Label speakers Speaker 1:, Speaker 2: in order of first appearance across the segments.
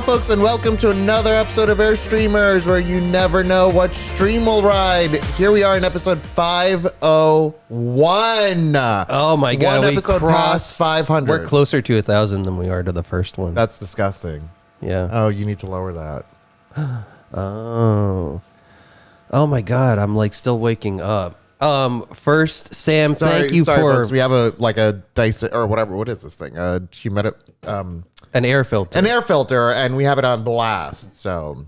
Speaker 1: Hello, folks, and welcome to another episode of Airstreamers, where you never know what stream will ride. Here we are in episode 501.
Speaker 2: Oh my God!
Speaker 1: One episode past 500.
Speaker 2: We're closer to 1,000 than we are to the first one.
Speaker 1: That's disgusting.
Speaker 2: Yeah.
Speaker 1: Oh, you need to lower that.
Speaker 2: Oh my God! I'm like still waking up. First, Sam, thank you for
Speaker 1: folks. We have a dice or whatever. What is this thing?
Speaker 2: an air filter.
Speaker 1: An air filter, and we have it on blast. So,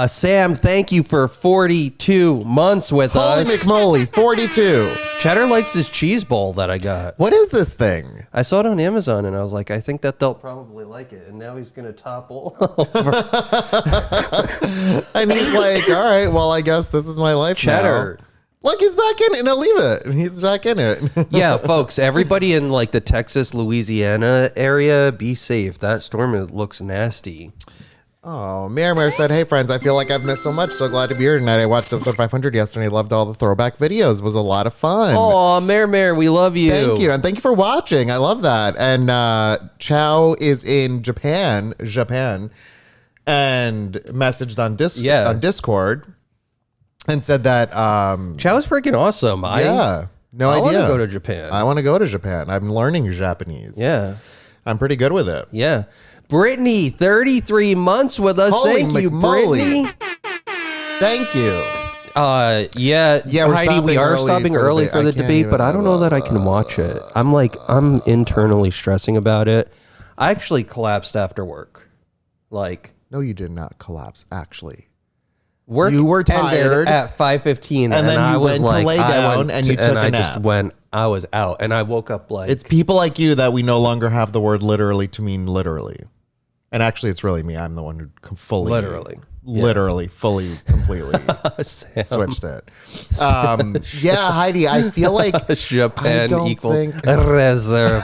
Speaker 2: Sam, thank you for 42 months with us.
Speaker 1: holy McMoly, 42.
Speaker 2: Cheddar likes this cheese bowl that I got.
Speaker 1: What is this thing?
Speaker 2: I saw it on Amazon, and I was like, I think that they'll probably like it. And now he's gonna topple over.
Speaker 1: And he's like, all right, well, I guess this is my life
Speaker 2: Cheddar.
Speaker 1: now. Look, he's back in it. No, leave it. He's back in it.
Speaker 2: Yeah, folks, everybody in like the Texas, Louisiana area, be safe. That storm looks nasty.
Speaker 1: Oh, Mary said, hey, friends, I feel like I've missed so much. So glad to be here tonight. I watched episode 500 yesterday. Loved all the throwback videos. It was a lot of fun.
Speaker 2: Oh, Mare, we love you.
Speaker 1: Thank you. And thank you for watching. I love that. And Chow is in Japan, and messaged on Discord. And said that
Speaker 2: Chow's freaking awesome.
Speaker 1: No
Speaker 2: I
Speaker 1: idea.
Speaker 2: want to go to Japan.
Speaker 1: I want to go to Japan. I'm learning Japanese.
Speaker 2: Yeah.
Speaker 1: I'm pretty good with it.
Speaker 2: Yeah. Brittany, 33 months with us.
Speaker 1: Holy
Speaker 2: Thank you,
Speaker 1: McMoly.
Speaker 2: Brittany.
Speaker 1: Thank you.
Speaker 2: Yeah,
Speaker 1: we're
Speaker 2: Heidi, we are stopping early for the debate, but I don't know that I can watch it. I'm internally stressing about it. I actually collapsed after work.
Speaker 1: No, you did not collapse, actually.
Speaker 2: Work
Speaker 1: you were tired
Speaker 2: at 5:15,
Speaker 1: and then
Speaker 2: I
Speaker 1: you
Speaker 2: was
Speaker 1: went to lay down and you took a
Speaker 2: I
Speaker 1: nap.
Speaker 2: just went. I was out, and I woke up like
Speaker 1: It's people like you that we no longer have the word literally to mean literally. And actually, it's really me. I'm the one who fully, fully, completely switched it. Yeah, Heidi, I feel like
Speaker 2: Japan equals reserve.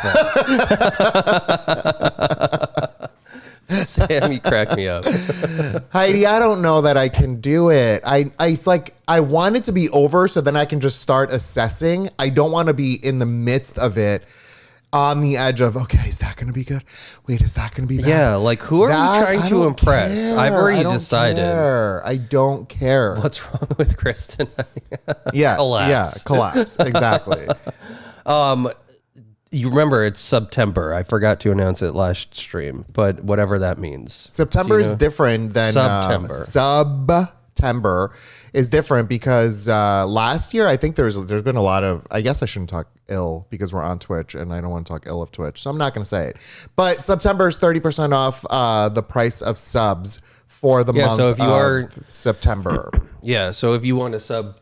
Speaker 2: Sam, you crack me up.
Speaker 1: Heidi, I don't know that I can do it. It's like I want it to be over so then I can just start assessing. I don't want to be in the midst of it on the edge of, okay, is that going to be good? Wait, is that going to be bad?
Speaker 2: Yeah, like who are we trying to impress?
Speaker 1: Care.
Speaker 2: I've already decided.
Speaker 1: I don't care.
Speaker 2: What's wrong with Chris tonight?
Speaker 1: Yeah,
Speaker 2: collapse.
Speaker 1: Yeah, collapse. Exactly.
Speaker 2: You remember it's September. I forgot to announce it last stream, but whatever that means.
Speaker 1: September is different than
Speaker 2: September.
Speaker 1: September is different because last year I think there's been a lot of. I guess I shouldn't talk ill because we're on Twitch and I don't want to talk ill of Twitch, so I'm not going to say it. But September is 30% off the price of subs for the month
Speaker 2: so if you
Speaker 1: of September.
Speaker 2: Yeah, so if you want to sub,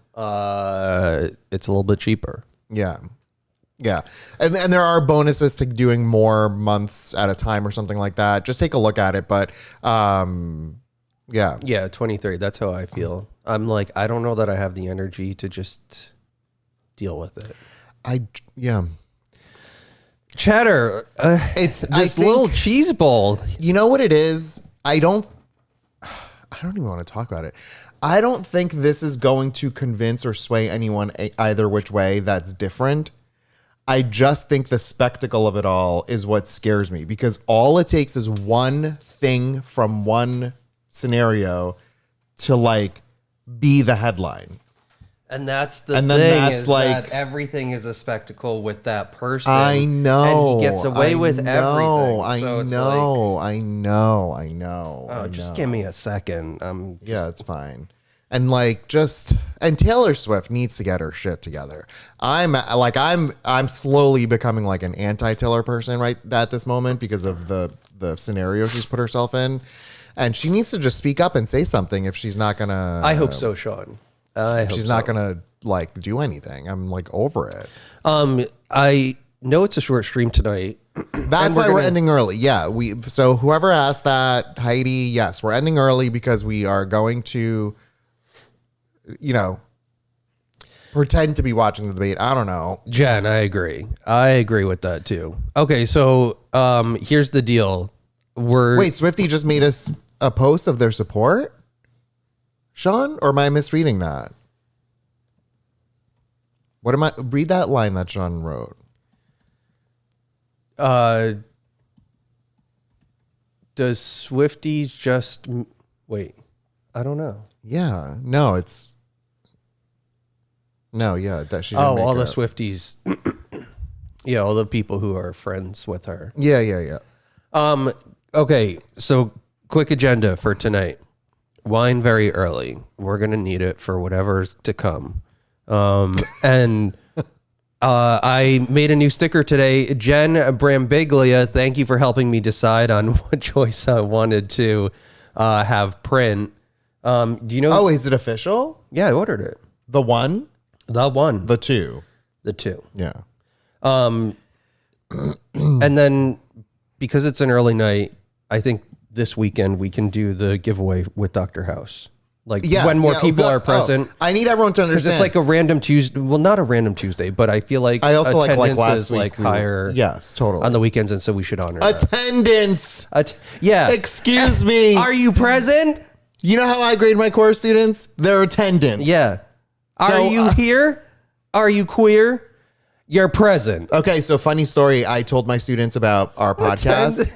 Speaker 2: it's a little bit cheaper.
Speaker 1: Yeah. Yeah. And there are bonuses to doing more months at a time or something like that. Just take a look at it. But yeah.
Speaker 2: Yeah, 23. That's how I feel. I'm like, I don't know that I have the energy to just deal with it. Cheddar, it's this little cheese bowl.
Speaker 1: You know what it is? I don't even want to talk about it. I don't think this is going to convince or sway anyone either which way that's different. I just think the spectacle of it all is what scares me, because all it takes is one thing from one scenario to be the headline.
Speaker 2: And that's the thing, is that everyththing is a spectacle with that person.
Speaker 1: I know.
Speaker 2: And he gets away with everything.
Speaker 1: I know.
Speaker 2: Oh, just give me a second.
Speaker 1: Yeah, it's fine. And and Taylor Swift needs to get her shit together. I'm slowly becoming like an anti-Taylor person right at this moment because of the scenario she's put herself in. And she needs to just speak up and say something if she's not gonna.
Speaker 2: I hope so, Sean.
Speaker 1: If she's not gonna do anything. I'm over it.
Speaker 2: I know it's a short stream tonight.
Speaker 1: That's why we're ending early. Yeah, so whoever asked that, Heidi, yes, we're ending early because we are going to, pretend to be watching the debate. I don't know.
Speaker 2: Jen, I agree. I agree with that too. Okay, so here's the deal. Wait,
Speaker 1: Swifty just made us a post of their support? Sean, or am I misreading that? Read that line that Sean wrote.
Speaker 2: does Swifties just wait? I don't know.
Speaker 1: Yeah. No, it's no. Yeah, that she. Didn't make
Speaker 2: all
Speaker 1: it
Speaker 2: the
Speaker 1: up.
Speaker 2: Swifties. Yeah, all the people who are friends with her.
Speaker 1: Yeah.
Speaker 2: Okay, so quick agenda for tonight. Wine very early. We're gonna need it for whatever's to come. And I made a new sticker today. Jen Brambiglia, thank you for helping me decide on what choice I wanted to have print. Do you know?
Speaker 1: Oh, is it official?
Speaker 2: Yeah, I ordered it.
Speaker 1: The one?
Speaker 2: The one.
Speaker 1: The two?
Speaker 2: The two.
Speaker 1: Yeah.
Speaker 2: And then because it's an early night, I think this weekend we can do the giveaway with Dr. House. Like when more people are present.
Speaker 1: I need everyone to understand.
Speaker 2: It's like a random Tuesday. Well, not a random Tuesday, but I feel like
Speaker 1: I also like
Speaker 2: attendance
Speaker 1: last
Speaker 2: is
Speaker 1: week.
Speaker 2: like higher.
Speaker 1: Yes, totally.
Speaker 2: On the weekends, and so we should honor that.
Speaker 1: Attendance.
Speaker 2: Yeah.
Speaker 1: Excuse me.
Speaker 2: Are you present?
Speaker 1: You know how I grade my course students? Their attendance.
Speaker 2: Yeah. Are you here? Are you queer? You're present.
Speaker 1: Okay, so funny story. I told my students about our podcast.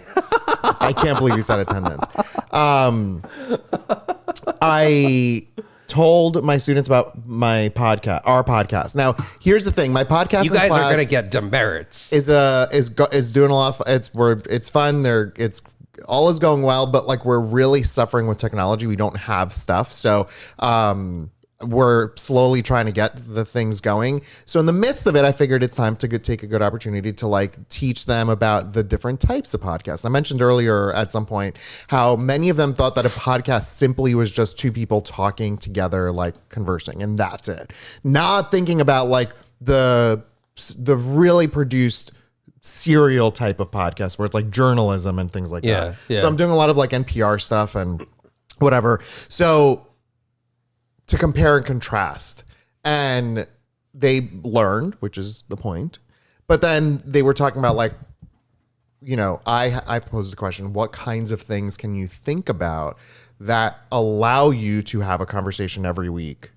Speaker 1: I can't believe you said attendance. I told my students about my podcast, our podcast. Now, here's the thing: my podcast.
Speaker 2: You guys are gonna get demerits.
Speaker 1: Is doing a lot. It's fun. It's all is going well, but like we're really suffering with technology. We don't have stuff, so we're slowly trying to get the things going. So in the midst of it, I figured it's time to take a good opportunity to like teach them about the different types of podcasts. I mentioned earlier at some point how many of them thought that a podcast simply was just two people talking together, like conversing, and that's it. Not thinking about like the really produced serial type of podcast where it's like journalism and things like that.
Speaker 2: Yeah.
Speaker 1: So I'm doing a lot of like NPR stuff and whatever. So to compare and contrast, and they learned, which is the point. But then they were talking about like, you know, I posed the question, what kinds of things can you think about that allow you to have a conversation every week?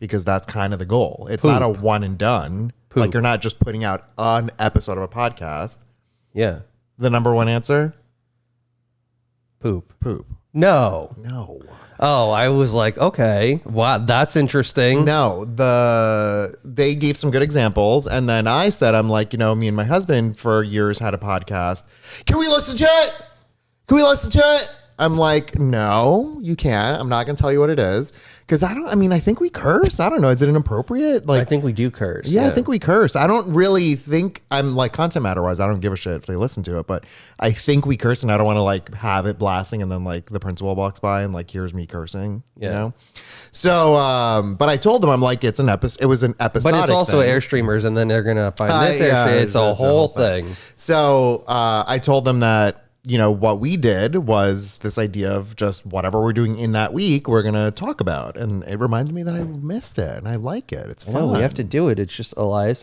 Speaker 1: Because that's kind of the goal. It's not a one and done. Like you're not just putting out an episode of a podcast.
Speaker 2: Yeah.
Speaker 1: The number one answer?
Speaker 2: Poop.
Speaker 1: No.
Speaker 2: Oh, I was like, okay, wow, that's interesting.
Speaker 1: No, they gave some good examples, and then I said, I'm like, you know, me and my husband for years had a podcast. Can we listen to it? I'm like, no, you can't. I'm not going to tell you what it is because I think we curse. I don't know. Is it inappropriate? Like,
Speaker 2: I think we do curse.
Speaker 1: Yeah, I think we curse. I don't really think I'm like content matter wise. I don't give a shit if they listen to it, but I think we curse, and I don't want to like have it blasting and then like the principal walks by and like hears me cursing.
Speaker 2: Yeah.
Speaker 1: You know. So, but I told them I'm like it's an episode. It was an episode.
Speaker 2: But it's also Airstreamers, and then they're gonna find this Airstream. It's a whole thing.
Speaker 1: So I told them that, you know, what we did was this idea of just whatever we're doing in that week, we're going to talk about. And it reminds me that I missed it and I like it. It's fun.
Speaker 2: No, we have to do it. It's just, Elias,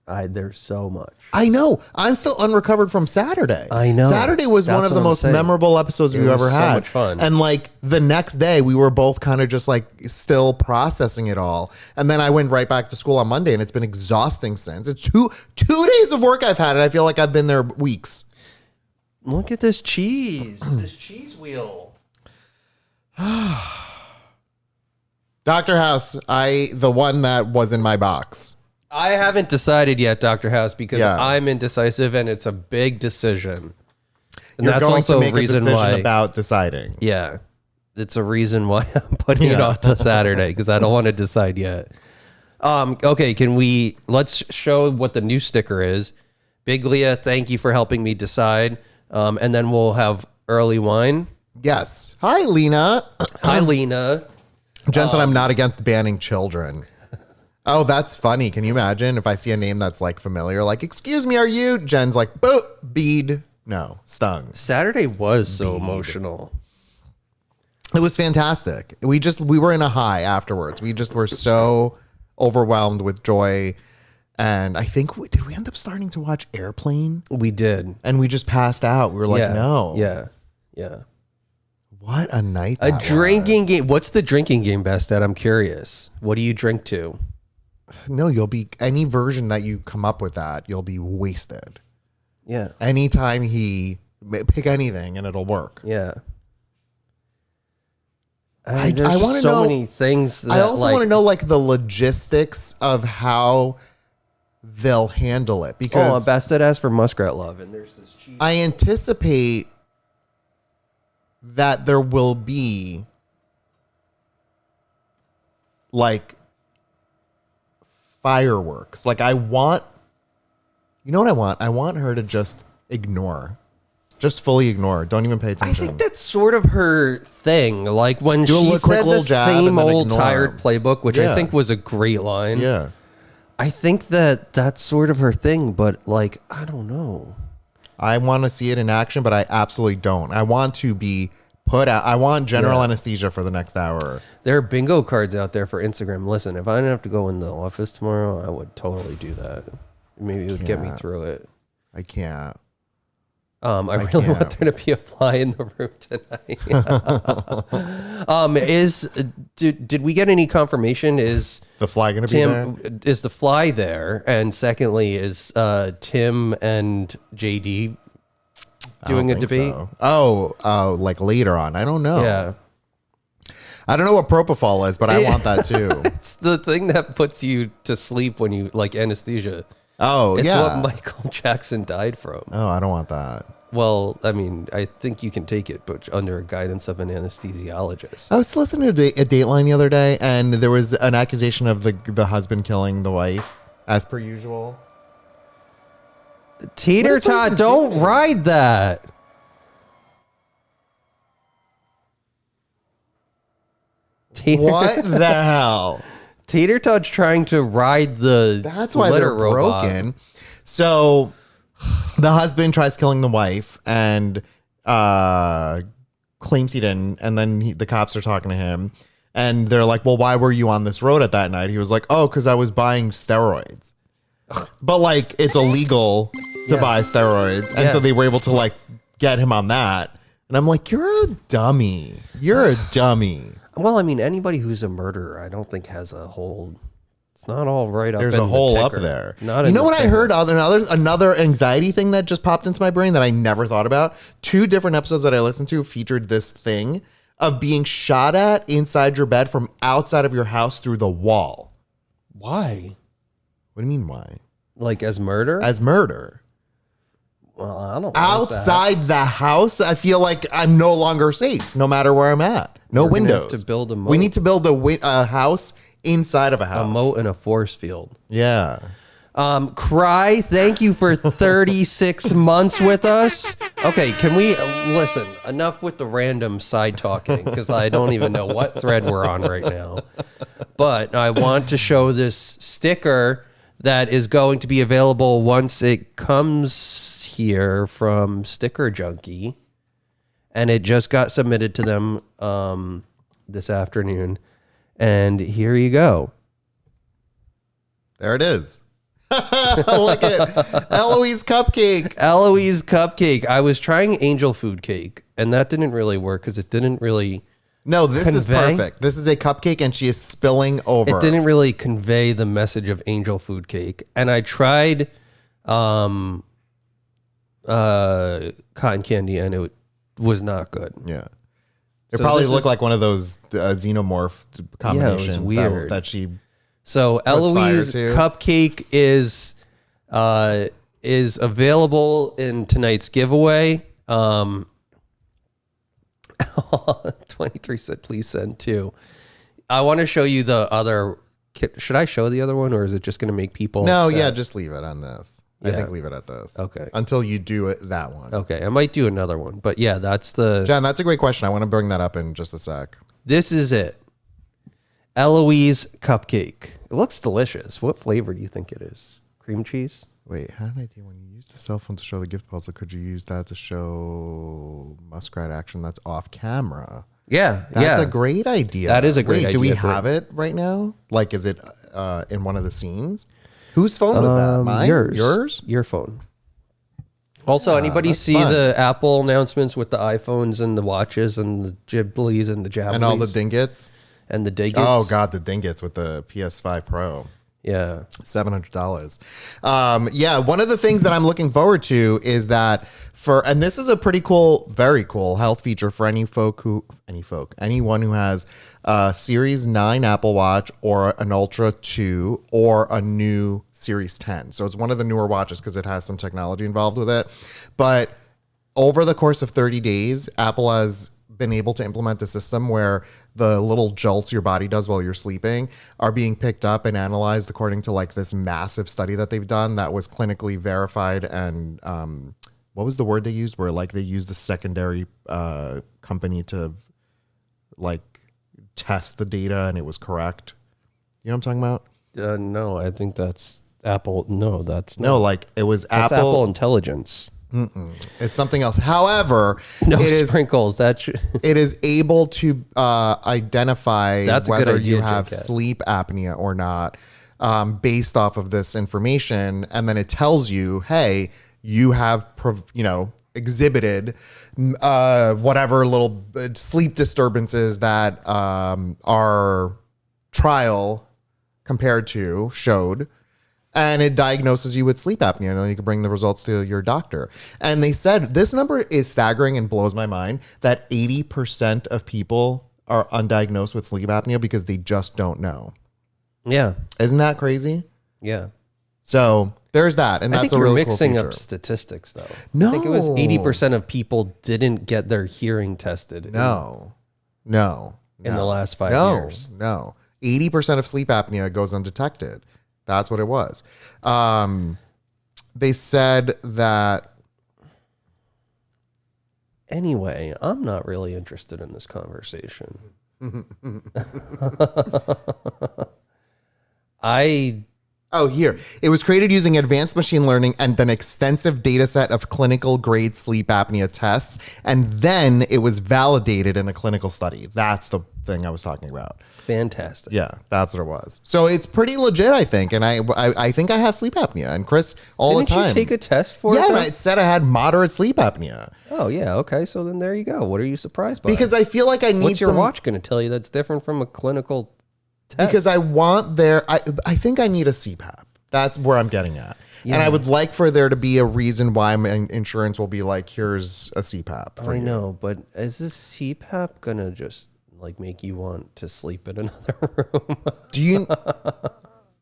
Speaker 2: there's so much.
Speaker 1: I know. I'm still unrecovered from Saturday.
Speaker 2: I know.
Speaker 1: Saturday was one of the most memorable episodes we've ever had.
Speaker 2: So much fun.
Speaker 1: And like the next day, we were both kind of just like still processing it all. And then I went right back to school on Monday, and it's been exhausting since. It's two days of work I've had, and I feel like I've been there weeks.
Speaker 2: Look at this cheese. This cheese wheel.
Speaker 1: Dr. House, the one that was in my box.
Speaker 2: I haven't decided yet, Dr. House, because
Speaker 1: Yeah.
Speaker 2: I'm indecisive and it's a big decision. And
Speaker 1: You're
Speaker 2: that's
Speaker 1: going
Speaker 2: also
Speaker 1: to make
Speaker 2: a reason
Speaker 1: a decision
Speaker 2: why
Speaker 1: about deciding.
Speaker 2: Yeah. It's a reason why I'm putting it off to Saturday, because I don't want to decide yet. Okay, let's show what the new sticker is. Big Leah, thank you for helping me decide. And then we'll have early wine.
Speaker 1: Yes. Hi, Lena.
Speaker 2: Hi, Lena.
Speaker 1: Jen said I'm not against banning children. Oh, that's funny. Can you imagine if I see a name that's like familiar, like, excuse me, are you? Jen's like, boop, bead. No, stung.
Speaker 2: Saturday was so emotional.
Speaker 1: It was fantastic. We were in a high afterwards. We just were so overwhelmed with joy. And I think, did we end up starting to watch Airplane?
Speaker 2: We did.
Speaker 1: And we just passed out. We were like, no.
Speaker 2: Yeah.
Speaker 1: What a night
Speaker 2: A drinking game. What's the drinking game best at? I'm curious. What do you drink to?
Speaker 1: No, you'll be, any version that you come up with that, you'll be wasted.
Speaker 2: Yeah.
Speaker 1: Anytime he Pick anything and it'll work.
Speaker 2: Yeah.
Speaker 1: I
Speaker 2: There's
Speaker 1: want to
Speaker 2: so
Speaker 1: know
Speaker 2: many things. That,
Speaker 1: I also want to know like the logistics of how they'll handle it, because
Speaker 2: Bastet asked for muskrat love, and there's this cheese.
Speaker 1: I anticipate that there will be like fireworks. Like I want, you know what I want? I want her to just ignore. Just fully ignore. Don't even pay attention.
Speaker 2: I think that's sort of her thing. Like when
Speaker 1: Do a
Speaker 2: she
Speaker 1: quick
Speaker 2: said
Speaker 1: little
Speaker 2: the
Speaker 1: jab
Speaker 2: same
Speaker 1: and then
Speaker 2: old
Speaker 1: ignore
Speaker 2: tired
Speaker 1: him.
Speaker 2: playbook, which
Speaker 1: Yeah.
Speaker 2: I think was a great line.
Speaker 1: Yeah.
Speaker 2: I think that that's sort of her thing, but like, I don't know.
Speaker 1: I want to see it in action, but I absolutely don't. I want to be put out. I want general anesthesia for the next hour.
Speaker 2: There are bingo cards out there for Instagram. Listen, if I didn't have to go in the office tomorrow, I would totally do that. Maybe it would get me through it.
Speaker 1: I can't.
Speaker 2: I really want there to be a fly in the room tonight. Did we get any confirmation? Is
Speaker 1: The fly going to be there?
Speaker 2: is the fly there? And secondly, is Tim and JD doing a
Speaker 1: I don't think
Speaker 2: debate?
Speaker 1: so. Oh, like later on. I don't know.
Speaker 2: Yeah,
Speaker 1: I don't know what propofol is, but I want that too.
Speaker 2: it's the thing that puts you to sleep when you like anesthesia.
Speaker 1: Oh,
Speaker 2: It's
Speaker 1: yeah.
Speaker 2: what Michael Jackson died from.
Speaker 1: Oh, I don't want that.
Speaker 2: Well, I mean, I think you can take it, but under guidance of an anesthesiologist.
Speaker 1: I was listening to a Dateline the other day, and there was an accusation of the husband killing the wife, as per usual.
Speaker 2: Tater
Speaker 1: What is
Speaker 2: tot,
Speaker 1: Tyson
Speaker 2: don't
Speaker 1: doing?
Speaker 2: ride that.
Speaker 1: What the hell?
Speaker 2: Tater tot's trying to ride the
Speaker 1: That's why
Speaker 2: litter
Speaker 1: they're
Speaker 2: robot.
Speaker 1: broken. So the husband tries killing the wife and claims he didn't. And then the cops are talking to him. And they're like, well, why were you on this road at that night? He was like, oh, because I was buying steroids. But like, it's illegal to buy steroids. And so they were able to like get him on that. And I'm like, you're a dummy. You're a dummy.
Speaker 2: Well, I mean, anybody who's a murderer, I don't think has a whole. It's not all right up.
Speaker 1: There's
Speaker 2: in
Speaker 1: a hole
Speaker 2: the
Speaker 1: up
Speaker 2: ticker.
Speaker 1: there.
Speaker 2: Not
Speaker 1: you
Speaker 2: in
Speaker 1: know
Speaker 2: the
Speaker 1: what I
Speaker 2: ticker.
Speaker 1: heard? Another anxiety thing that just popped into my brain that I never thought about. 2 different episodes that I listened to featured this thing of being shot at inside your bed from outside of your house through the wall.
Speaker 2: Why?
Speaker 1: What do you mean why?
Speaker 2: Like as murder?
Speaker 1: As murder.
Speaker 2: Well, I don't.
Speaker 1: Outside the house, I feel like I'm no longer safe, no matter where I'm at. No
Speaker 2: We're gonna have
Speaker 1: windows.
Speaker 2: to build a moat.
Speaker 1: We need to build a house inside of a house.
Speaker 2: a moat and a force field.
Speaker 1: Yeah.
Speaker 2: Cry, thank you for 36 months with us. Okay, can we listen? Enough with the random side talking because I don't even know what thread we're on right now. But I want to show this sticker that is going to be available once it comes here from Sticker Junkie. And it just got submitted to them this afternoon. And here you go.
Speaker 1: There it is. Look at Eloise cupcake.
Speaker 2: Eloise cupcake. I was trying angel food cake, and that didn't really work because it didn't really.
Speaker 1: No, this is
Speaker 2: Convey?
Speaker 1: perfect. This is a cupcake, and she is spilling over.
Speaker 2: It didn't really convey the message of angel food cake, and I tried cotton candy, and it was not good.
Speaker 1: Yeah. It
Speaker 2: So
Speaker 1: probably
Speaker 2: this
Speaker 1: looked
Speaker 2: is-
Speaker 1: like one of those xenomorph combinations
Speaker 2: weird.
Speaker 1: that she.
Speaker 2: So Eloise
Speaker 1: fire, too.
Speaker 2: cupcake is available in tonight's giveaway. 23 said, please send 2. I want to show you the other. Should I show the other one, or is it just going to make people?
Speaker 1: No,
Speaker 2: upset?
Speaker 1: yeah, just leave it on this. I
Speaker 2: Yeah.
Speaker 1: think leave it at this.
Speaker 2: Okay.
Speaker 1: Until you do it that one.
Speaker 2: Okay, I might do another one, but yeah, that's the.
Speaker 1: John, that's a great question. I want to bring that up in just a sec.
Speaker 2: This is it. Eloise cupcake. It looks delicious. What flavor do you think it is? Cream cheese?
Speaker 1: Wait, how did I do when you use the cell phone to show the gift puzzle? Could you use that to show muskrat action that's off camera?
Speaker 2: Yeah,
Speaker 1: That's a great idea.
Speaker 2: That is a great
Speaker 1: Do we
Speaker 2: idea,
Speaker 1: have it right now? Like, is it in one of the scenes? Whose phone was that? Mine? Yours?
Speaker 2: Your phone. Also, anybody
Speaker 1: that's
Speaker 2: see
Speaker 1: fun.
Speaker 2: the Apple announcements with the iPhones and the watches and the Ghiblies and the Jablies
Speaker 1: And all the dingets?
Speaker 2: and the Diggets?
Speaker 1: Oh, God, the dingets with the PS5 Pro.
Speaker 2: Yeah.
Speaker 1: $700. Yeah, one of the things that I'm looking forward to is that and this is a pretty cool, very cool health feature for anyone who has a Series 9 Apple Watch or an Ultra 2 or a new Series 10. So it's one of the newer watches because it has some technology involved with it. But over the course of 30 days, Apple has been able to implement a system where the little jolts your body does while you're sleeping are being picked up and analyzed according to like this massive study that they've done that was clinically verified. And what was the word they used? Where like they used the secondary company to like test the data and it was correct. You know what I'm talking about?
Speaker 2: No, I think that's Apple. No, that's not.
Speaker 1: No, like it was
Speaker 2: Apple Intelligence.
Speaker 1: It's something else. However,
Speaker 2: No
Speaker 1: it
Speaker 2: sprinkles.
Speaker 1: it is able to identify whether you have sleep apnea or not based off of this information. And then it tells you, hey, you have, exhibited whatever little sleep disturbances that our trial compared to showed. And it diagnoses you with sleep apnea, and then you can bring the results to your doctor. And they said this number is staggering and blows my mind that 80% of people are undiagnosed with sleep apnea because they just don't know.
Speaker 2: Yeah.
Speaker 1: Isn't that crazy?
Speaker 2: Yeah.
Speaker 1: So there's that, and that's a really cool feature.
Speaker 2: I think you're mixing up statistics, though.
Speaker 1: No.
Speaker 2: I think it was 80% of people didn't get their hearing tested.
Speaker 1: No. In
Speaker 2: the last 5 years.
Speaker 1: No. 80% of sleep apnea goes undetected. That's what it was. They said that.
Speaker 2: Anyway, I'm not really interested in this conversation.
Speaker 1: Here. It was created using advanced machine learning and an extensive data set of clinical grade sleep apnea tests. And then it was validated in a clinical study. That's the thing I was talking about.
Speaker 2: Fantastic.
Speaker 1: Yeah, that's what it was. So it's pretty legit, I think. And I think I have sleep apnea. And Chris, all the time.
Speaker 2: Didn't you take a test for it?
Speaker 1: Yeah, and it said I had moderate sleep apnea.
Speaker 2: Oh, yeah. Okay. So then there you go. What are you surprised by?
Speaker 1: Because I feel like I need
Speaker 2: What's your watch going to tell you that's different from a clinical test?
Speaker 1: Because I want I think I need a CPAP. That's where I'm getting at. Yeah. And I would like for there to be a reason why my insurance will be like, here's a CPAP.
Speaker 2: I know, but is this CPAP going to just like make you want to sleep in another room?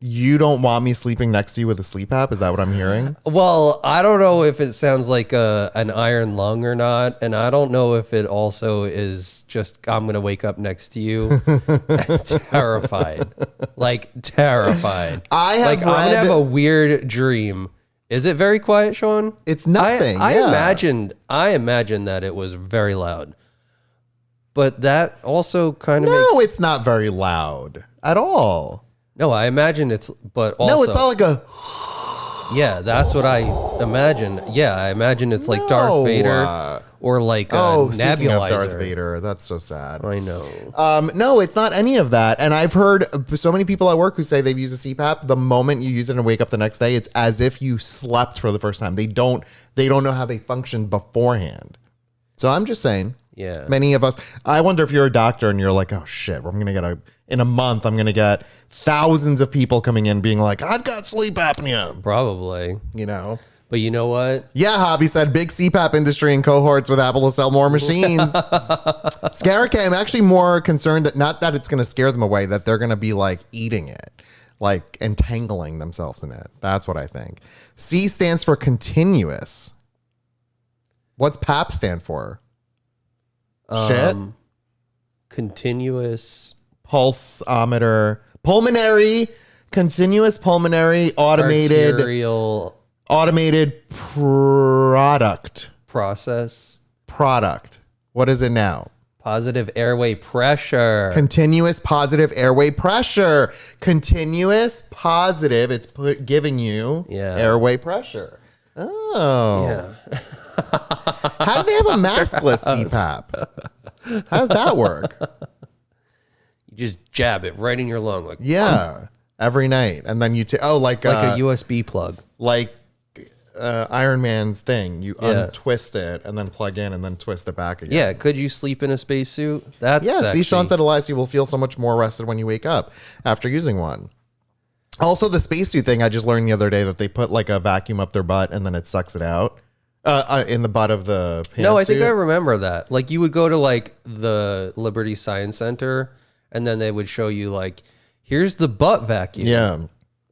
Speaker 1: You don't want me sleeping next to you with a sleep app? Is that what I'm hearing?
Speaker 2: Well, I don't know if it sounds like an iron lung or not. And I don't know if it also is just, I'm going to wake up next to you terrified. Like terrified. I'm going to have a weird dream. Is it very quiet, Sean?
Speaker 1: It's nothing.
Speaker 2: I imagined that it was very loud. But that also kind of
Speaker 1: No, it's not very loud at all.
Speaker 2: No, I imagine but also.
Speaker 1: No, it's not like a.
Speaker 2: Yeah, that's what I imagine. Yeah, I imagine it's like Darth Vader or like a nebulizer.
Speaker 1: Darth Vader, that's so sad.
Speaker 2: I know.
Speaker 1: No, it's not any of that. And I've heard so many people at work who say they've used a CPAP. The moment you use it and wake up the next day, it's as if you slept for the first time. They don't know how they functioned beforehand. So I'm just saying.
Speaker 2: Yeah.
Speaker 1: Many of us. I wonder if you're a doctor and you're like, oh shit, in a month, I'm going to get thousands of people coming in being like, I've got sleep apnea.
Speaker 2: Probably. But you know what?
Speaker 1: Yeah, Hobby said big CPAP industry in cohorts with Apple to sell more machines. Scarecay, I'm actually more concerned that not that it's going to scare them away, that they're going to be like eating it, like entangling themselves in it. That's what I think. C stands for continuous. What's PAP stand for? Shit.
Speaker 2: Continuous
Speaker 1: pulsometer, continuous pulmonary automated product. What is it now?
Speaker 2: Positive airway pressure.
Speaker 1: Continuous positive airway pressure. Continuous positive. It's giving you airway pressure. Oh.
Speaker 2: Yeah.
Speaker 1: How do they have a maskless CPAP? How does that work?
Speaker 2: You just jab it right in your lung. Like,
Speaker 1: every night. And then you like
Speaker 2: a USB plug.
Speaker 1: Like Iron Man's thing. You untwist it and then plug in and then twist it back again.
Speaker 2: Yeah, could you sleep in a spacesuit? That's sexy.
Speaker 1: See, Sean said, Elias, you will feel so much more rested when you wake up after using one. Also, the spacesuit thing, I just learned the other day that they put like a vacuum up their butt and then it sucks it out in the butt of the pantsuit.
Speaker 2: No, I think I remember that. Like you would go to like the Liberty Science Center and then they would show you like, here's the butt vacuum.
Speaker 1: Yeah.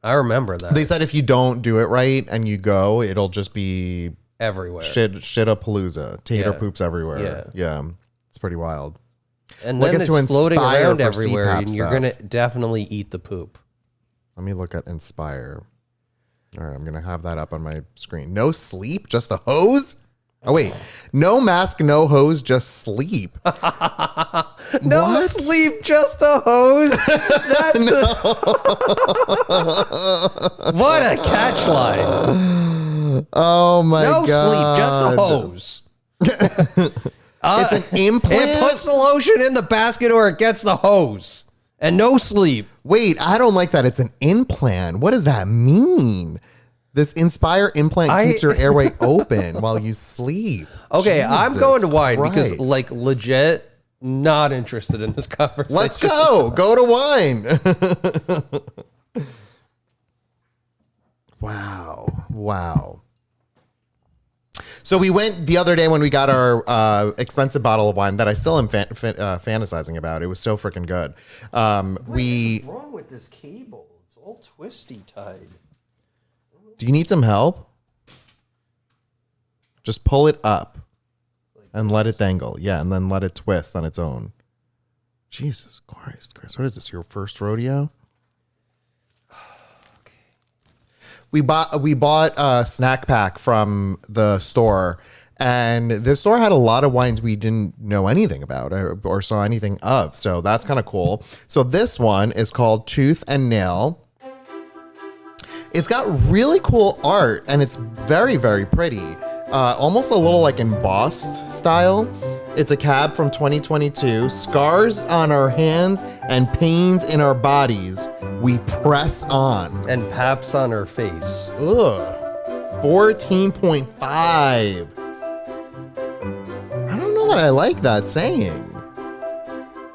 Speaker 2: I remember that.
Speaker 1: They said if you don't do it right and you go, it'll just be
Speaker 2: everywhere.
Speaker 1: Shit-a-palooza. Tater
Speaker 2: Yeah.
Speaker 1: poops everywhere. Yeah. It's pretty wild.
Speaker 2: And
Speaker 1: Look
Speaker 2: then
Speaker 1: at
Speaker 2: it's
Speaker 1: to
Speaker 2: floating
Speaker 1: Inspire
Speaker 2: around
Speaker 1: for
Speaker 2: everywhere
Speaker 1: CPAP
Speaker 2: and you're
Speaker 1: stuff.
Speaker 2: going to definitely eat the poop.
Speaker 1: Let me look at Inspire. All right, I'm going to have that up on my screen. No sleep, just a hose? Oh, wait. No mask, no hose, just sleep.
Speaker 2: No
Speaker 1: What?
Speaker 2: sleep, just a hose. That's what a catchline.
Speaker 1: Oh, my
Speaker 2: No
Speaker 1: God.
Speaker 2: sleep, just a hose.
Speaker 1: It's an implant?
Speaker 2: It puts the lotion in the basket or it gets the hose. And no sleep.
Speaker 1: Wait, I don't like that. It's an implant. What does that mean? This Inspire implant keeps your airway open while you sleep.
Speaker 2: Okay, I'm
Speaker 1: Jesus
Speaker 2: going to wine because,
Speaker 1: Christ.
Speaker 2: like, legit, not interested in this conversation.
Speaker 1: Let's go. Go to wine. Wow. So we went the other day when we got our expensive bottle of wine that I still am fantasizing about. It was so freaking good.
Speaker 2: What's wrong with this cable? It's all twisty tied.
Speaker 1: Do you need some help? Just pull it up and let it dangle. Yeah, and then let it twist on its own. Jesus Christ, Chris. What is this, your first rodeo? We bought a snack pack from the store, and this store had a lot of wines we didn't know anything about or saw anything of. So that's kind of cool. So this one is called Tooth and Nail. It's got really cool art, and it's very, very pretty. Almost a little like embossed style. It's a cab from 2022. Scars on our hands and pains in our bodies. We press on.
Speaker 2: And paps on her face.
Speaker 1: Ugh. 14.5. I don't know that I like that saying.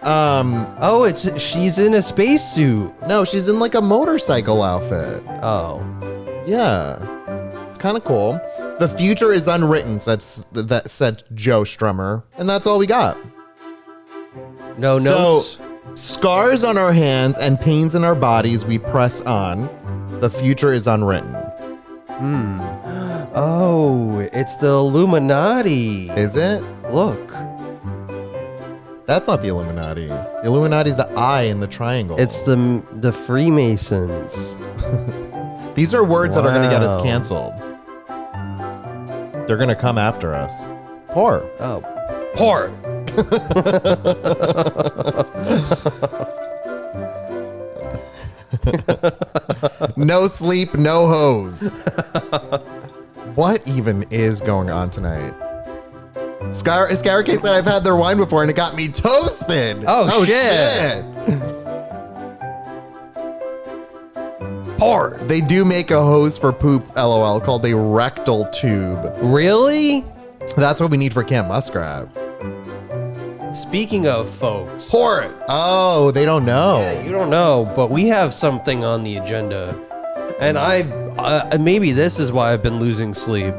Speaker 2: Oh, she's in a spacesuit.
Speaker 1: No, she's in like a motorcycle outfit.
Speaker 2: Oh.
Speaker 1: Yeah. It's kind of cool. The future is unwritten, that said Joe Strummer. And that's all we got.
Speaker 2: No notes.
Speaker 1: So, scars on our hands and pains in our bodies, we press on. The future is unwritten.
Speaker 2: Oh, it's the Illuminati.
Speaker 1: Is it?
Speaker 2: Look.
Speaker 1: That's not the Illuminati. The Illuminati's the eye in the triangle.
Speaker 2: It's the Freemasons.
Speaker 1: These are words that are going to get us
Speaker 2: Wow.
Speaker 1: canceled. They're going to come after us. Or
Speaker 2: Oh. Port.
Speaker 1: no sleep, no hose. What even is going on tonight? Scarcase said I've had their wine before and it got me toasted.
Speaker 2: Oh, shit. Port.
Speaker 1: They do make a hose for poop, LOL, called a rectal tube.
Speaker 2: Really?
Speaker 1: That's what we need for Camp Muskrat.
Speaker 2: Speaking of folks.
Speaker 1: Pour it. Oh, they don't know.
Speaker 2: Yeah, you don't know, but we have something on the agenda. And maybe this is why I've been losing sleep.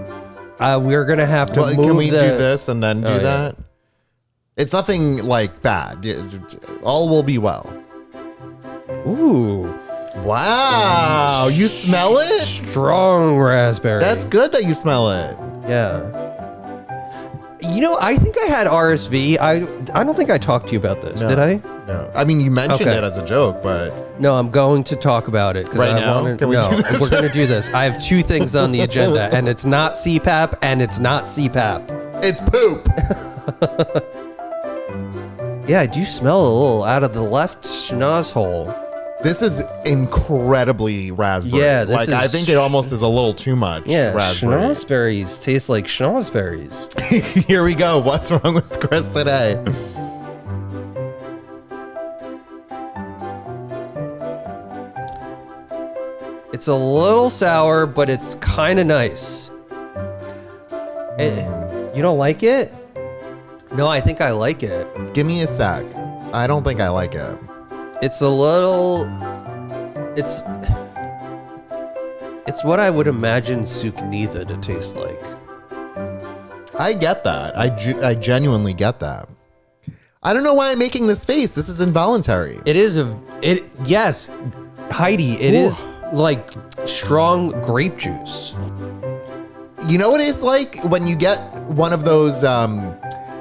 Speaker 2: We're going to have to move
Speaker 1: can we do this and then do
Speaker 2: Oh,
Speaker 1: that? It's nothing like bad. All will be well.
Speaker 2: Ooh.
Speaker 1: Wow. You smell it?
Speaker 2: Strong raspberry.
Speaker 1: That's good that you smell it.
Speaker 2: Yeah. You know, I think I had RSV. I don't think I talked to you about this,
Speaker 1: No.
Speaker 2: did I?
Speaker 1: No. I mean, you mentioned
Speaker 2: Okay.
Speaker 1: it as a joke, but
Speaker 2: No, I'm going to talk about it.
Speaker 1: Right now? Can we do this?
Speaker 2: We're going to do this. I have two things on the agenda, and it's not CPAP, and it's not CPAP.
Speaker 1: it's poop.
Speaker 2: Yeah, I do smell a little out of the left schnoz hole.
Speaker 1: This is incredibly raspberry.
Speaker 2: Yeah, this
Speaker 1: like I
Speaker 2: is
Speaker 1: think it almost is a little too much
Speaker 2: Yeah,
Speaker 1: raspberry.
Speaker 2: schnozberries taste like schnozberries.
Speaker 1: Here we go. What's wrong with Chris today?
Speaker 2: It's a little sour, but it's kind of nice. You don't like it? No, I think I like it.
Speaker 1: Give me a sec. I don't think I like it.
Speaker 2: It's a little... That's what I would imagine suknita to taste like.
Speaker 1: I get that. I genuinely get that. I don't know why I'm making this face. This is involuntary.
Speaker 2: Yes, Heidi, it is like strong grape juice.
Speaker 1: You know what it's like when you get one of those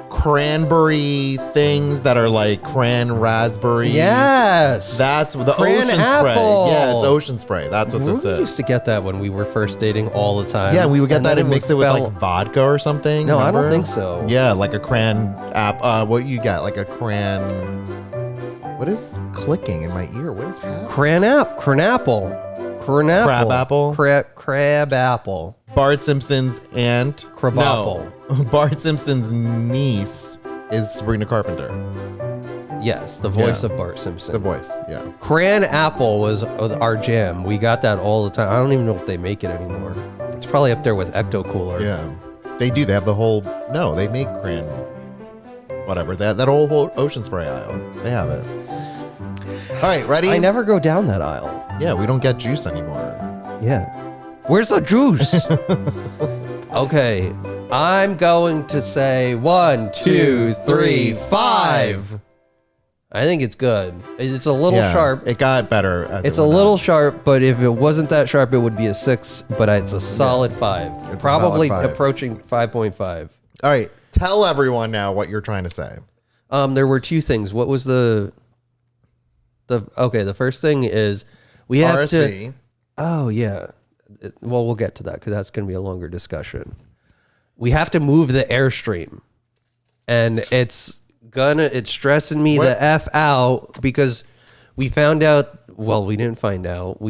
Speaker 1: cranberry things that are like raspberry.
Speaker 2: Yes.
Speaker 1: That's the
Speaker 2: Cran
Speaker 1: ocean
Speaker 2: apple.
Speaker 1: spray. Yeah, it's ocean spray. That's what this
Speaker 2: We
Speaker 1: is.
Speaker 2: used to get that when we were first dating all the time.
Speaker 1: Yeah, we would get that
Speaker 2: then
Speaker 1: and mix it with like vodka or something.
Speaker 2: No, I don't
Speaker 1: remember?
Speaker 2: think so.
Speaker 1: Yeah, like a cran app. What you got? Like a cran. What is clicking in my ear? What is happening?
Speaker 2: Cranapple.
Speaker 1: Crab apple?
Speaker 2: Crab apple.
Speaker 1: Bart Simpson's aunt.
Speaker 2: Crabapple.
Speaker 1: No. Bart Simpson's niece is Sabrina Carpenter.
Speaker 2: Yes, the voice
Speaker 1: Yeah.
Speaker 2: of Bart Simpson.
Speaker 1: The voice, yeah.
Speaker 2: Cran apple was our jam. We got that all the time. I don't even know if they make it anymore. It's probably up there with Ecto Cooler.
Speaker 1: Yeah. They do. They have the whole. No, they make cran. Whatever. That whole ocean spray aisle. They have it. All right, ready?
Speaker 2: I never go down that aisle.
Speaker 1: Yeah, we don't get juice anymore.
Speaker 2: Yeah. Where's the juice? Okay. I'm going to say 1, 2, 3, 5. I think it's good. It's a little sharp.
Speaker 1: It got better.
Speaker 2: It's a little sharp, but if it wasn't that sharp, it would be a 6. But it's a solid 5.
Speaker 1: It's
Speaker 2: Probably
Speaker 1: a solid 5.
Speaker 2: approaching 5.5.
Speaker 1: All right, tell everyone now what you're trying to say.
Speaker 2: There were 2 things. What was the first thing is we have
Speaker 1: RSV.
Speaker 2: to. Oh yeah. Well, we'll get to that because that's going to be a longer discussion. We have to move the Airstream, and it's stressing me the F out because we found out. Well, we didn't find out.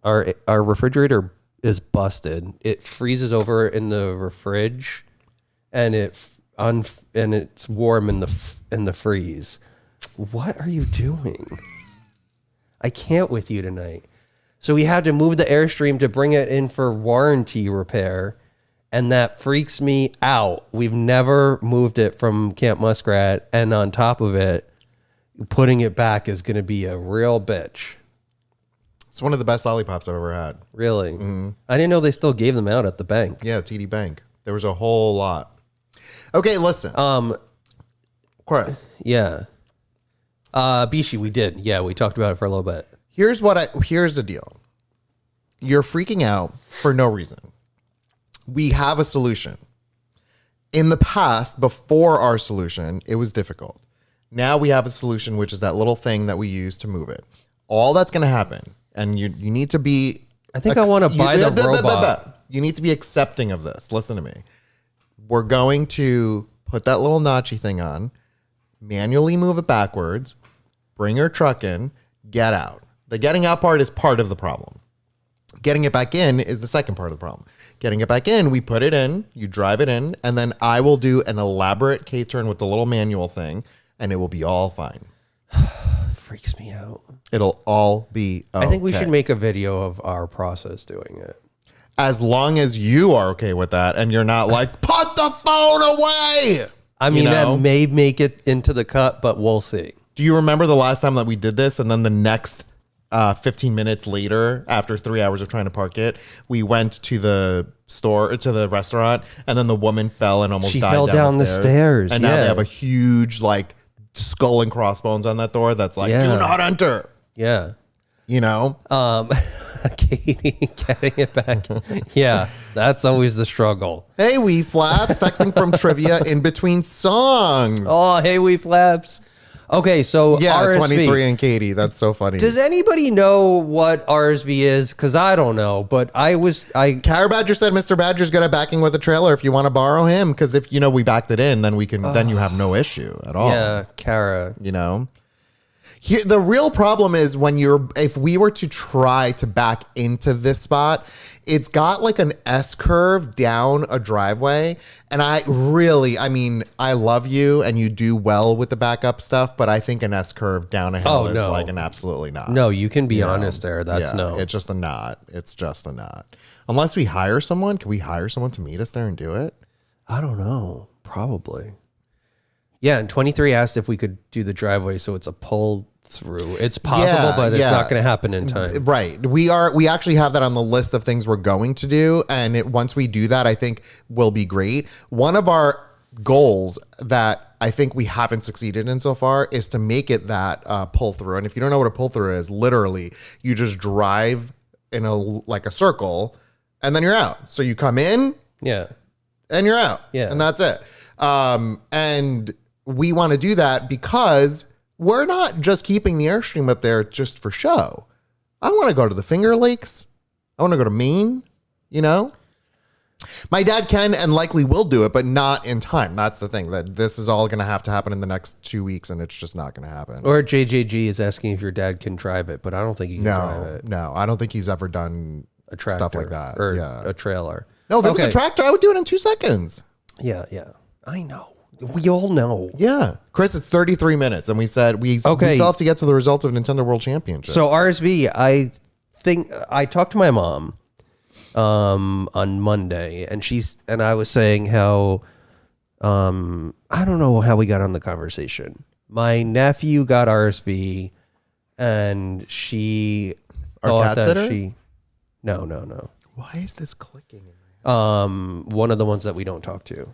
Speaker 2: Our refrigerator is busted. It freezes over in the fridge, and it's warm in the freeze. What are you doing? I can't with you tonight. So we had to move the Airstream to bring it in for warranty repair, and that freaks me out. We've never moved it from Camp Muskrat, and on top of it, putting it back is going to be a real bitch.
Speaker 1: It's one of the best lollipops I've ever had.
Speaker 2: Really? Mm-hmm. I didn't know they still gave them out at the bank.
Speaker 1: Yeah, TD Bank. There was a whole lot. Okay, listen. Correct.
Speaker 2: Yeah. Bishi, we did. Yeah, we talked about it for a little bit.
Speaker 1: Here's the deal. You're freaking out for no reason. We have a solution. In the past, before our solution, it was difficult. Now we have a solution, which is that little thing that we use to move it. All that's going to happen, and you need to be...
Speaker 2: I think I want to buy the robot.
Speaker 1: You need to be accepting of this. Listen to me. We're going to put that little notchy thing on, manually move it backwards, bring your truck in, get out. The getting out part is part of the problem. Getting it back in is the second part of the problem. Getting it back in, we put it in, you drive it in, and then I will do an elaborate K-turn with the little manual thing, and it will be all fine.
Speaker 2: Freaks me out.
Speaker 1: It'll all be okay.
Speaker 2: I think we should make a video of our process doing it.
Speaker 1: As long as you are okay with that, and you're not like, put the phone away!
Speaker 2: I mean, that may make it into the cut, but we'll see.
Speaker 1: Do you remember the last time that we did this, and then the next 15 minutes later, after 3 hours of trying to park it, we went to the restaurant, and then the woman fell and almost died. She fell down the stairs. And now they have a huge like skull and crossbones on that door that's like, do not enter.
Speaker 2: Yeah.
Speaker 1: You know?
Speaker 2: Katie getting it back. Yeah, that's always the struggle.
Speaker 1: Hey, wee flaps, texting from trivia in between songs.
Speaker 2: Oh, hey, wee flaps. Okay, so
Speaker 1: yeah,
Speaker 2: RSV.
Speaker 1: 23 and Katie. That's so funny.
Speaker 2: Does anybody know what RSV is? Because I don't know, but
Speaker 1: Cara Badger said Mr. Badger's good at backing with a trailer if you want to borrow him. Because if we backed it in, then then you have no issue at all.
Speaker 2: Yeah, Cara.
Speaker 1: Here, the real problem is if we were to try to back into this spot, it's got like an S curve down a driveway. And I love you and you do well with the backup stuff, but I think an S curve down a hill is like an absolutely not.
Speaker 2: No, you can be honest there. That's no.
Speaker 1: It's just a not. It's just a not. Unless we hire someone, can we hire someone to meet us there and do it?
Speaker 2: I don't know. Probably. Yeah, and 23 asked if we could do the driveway so it's a pull through. It's possible, but it's not going to happen in time.
Speaker 1: Right. We actually have that on the list of things we're going to do. And once we do that, I think will be great. One of our goals that I think we haven't succeeded in so far is to make it that pull through. And if you don't know what a pull through is, literally you just drive in a circle and then you're out. So you come in, and you're out, and that's it. And we want to do that because we're not just keeping the Airstream up there just for show. I want to go to the Finger Lakes. I want to go to Maine, My dad can and likely will do it, but not in time. That's the thing, that this is all going to have to happen in the next 2 weeks, and it's just not going to happen.
Speaker 2: Or JJG is asking if your dad can drive it, but I don't think he can drive it.
Speaker 1: No, I don't think he's ever done
Speaker 2: a tractor,
Speaker 1: stuff like that.
Speaker 2: Or a trailer.
Speaker 1: No, if it was a tractor, I would do it in 2 seconds.
Speaker 2: Yeah. I know. We all know.
Speaker 1: Yeah. Chris, it's 33 minutes, and we said we still have to get to the results of Nintendo World Championship.
Speaker 2: So RSV, I think I talked to my mom on Monday, and I was saying how I don't know how we got on the conversation. My nephew got RSV, and she thought that she no.
Speaker 1: Why is this clicking?
Speaker 2: One of the ones that we don't talk to.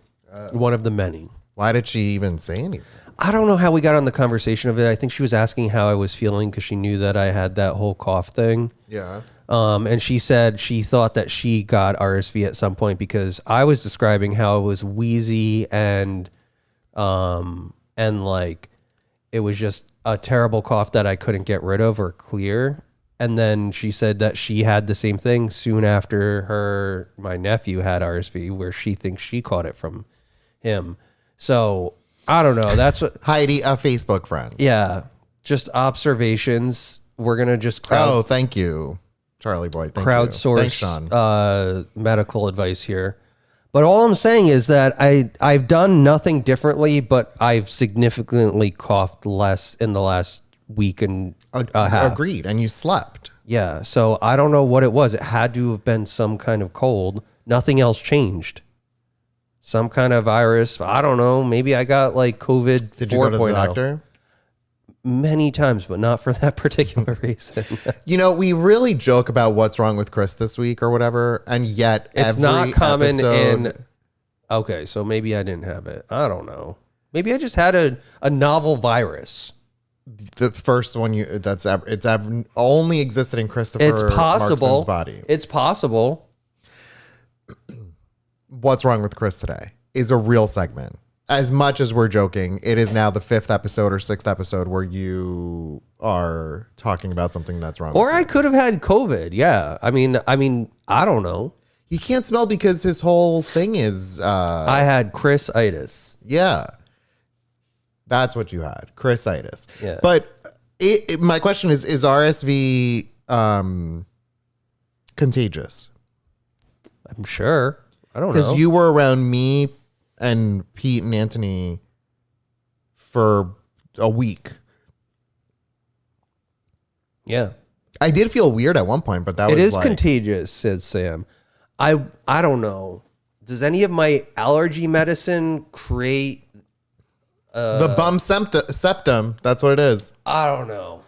Speaker 2: One of the many.
Speaker 1: Why did she even say anything?
Speaker 2: I don't know how we got on the conversation of it. I think she was asking how I was feeling because she knew that I had that whole cough thing.
Speaker 1: Yeah.
Speaker 2: And she said she thought that she got RSV at some point because I was describing how it was wheezy and like it was just a terrible cough that I couldn't get rid of or clear. And then she said that she had the same thing soon after my nephew had RSV, where she thinks she caught it from him. So I don't know. That's what
Speaker 1: Heidi, a Facebook friend.
Speaker 2: Yeah. Just observations. We're going to just
Speaker 1: thank you, Charlie Boy.
Speaker 2: Crowdsource
Speaker 1: Thanks, Sean.
Speaker 2: Medical advice here. But all I'm saying is that I've done nothing differently, but I've significantly coughed less in the last week and a half.
Speaker 1: Agreed. And you slept.
Speaker 2: Yeah. So I don't know what it was. It had to have been some kind of cold. Nothing else changed. Some kind of virus. I don't know. Maybe I got like COVID 4.0.
Speaker 1: Did you go to the doctor?
Speaker 2: Many times, but not for that particular reason.
Speaker 1: We really joke about what's wrong with Chris this week or whatever, and yet
Speaker 2: it's not common
Speaker 1: episode...
Speaker 2: Okay, so maybe I didn't have it. I don't know. Maybe I just had a novel virus.
Speaker 1: The first one it's only existed in Christopher Markson's body.
Speaker 2: It's possible.
Speaker 1: What's wrong with Chris today is a real segment. As much as we're joking, it is now the 5th episode or 6th episode where you are talking about something that's wrong.
Speaker 2: Or I could have had COVID. Yeah. I mean, I don't know.
Speaker 1: He can't smell because his whole thing is...
Speaker 2: I had Chris-itis.
Speaker 1: Yeah. That's what you had. Chris-itis.
Speaker 2: Yeah.
Speaker 1: But my question is RSV contagious?
Speaker 2: I'm sure. I don't know.
Speaker 1: Because you were around me and Pete and Anthony for a week.
Speaker 2: Yeah.
Speaker 1: I did feel weird at one point, but
Speaker 2: it is contagious, said Sam. I don't know. Does any of my allergy medicine create
Speaker 1: the bum septum? That's what it is.
Speaker 2: I don't know.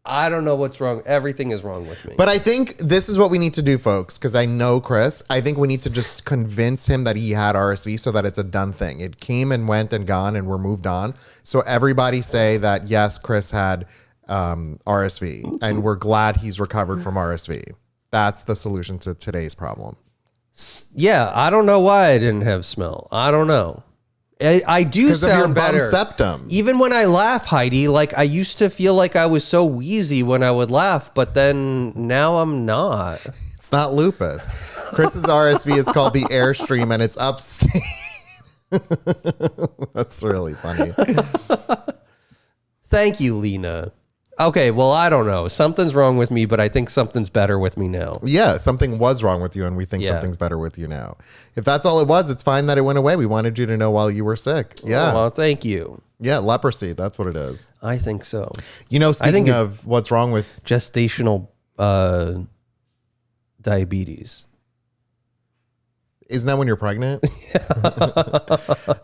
Speaker 2: I don't know what's wrong. Everything is wrong with me.
Speaker 1: But I think this is what we need to do, folks, because I know Chris. I think we need to just convince him that he had RSV so that it's a done thing. It came and went and gone and we're moved on. So everybody say that, yes, Chris had RSV and we're glad he's recovered from RSV. That's the solution to today's problem.
Speaker 2: Yeah, I don't know why I didn't have smell. I don't know. I do sound better.
Speaker 1: Septum.
Speaker 2: Even when I laugh, Heidi, like I used to feel like I was so wheezy when I would laugh, but then now I'm not.
Speaker 1: It's not lupus. Chris's RSV is called the Airstream and it's upstate. That's really funny.
Speaker 2: Thank you, Lena. Okay, well, I don't know. Something's wrong with me, but I think something's better with me now.
Speaker 1: Yeah, something was wrong with you, and we think something's better with you now. If that's all it was, it's fine that it went away. We wanted you to know while you were sick. Yeah.
Speaker 2: Well, thank you.
Speaker 1: Yeah, leprosy. That's what it is.
Speaker 2: I think so.
Speaker 1: Speaking of what's wrong with...
Speaker 2: Gestational diabetes.
Speaker 1: Isn't that when you're pregnant?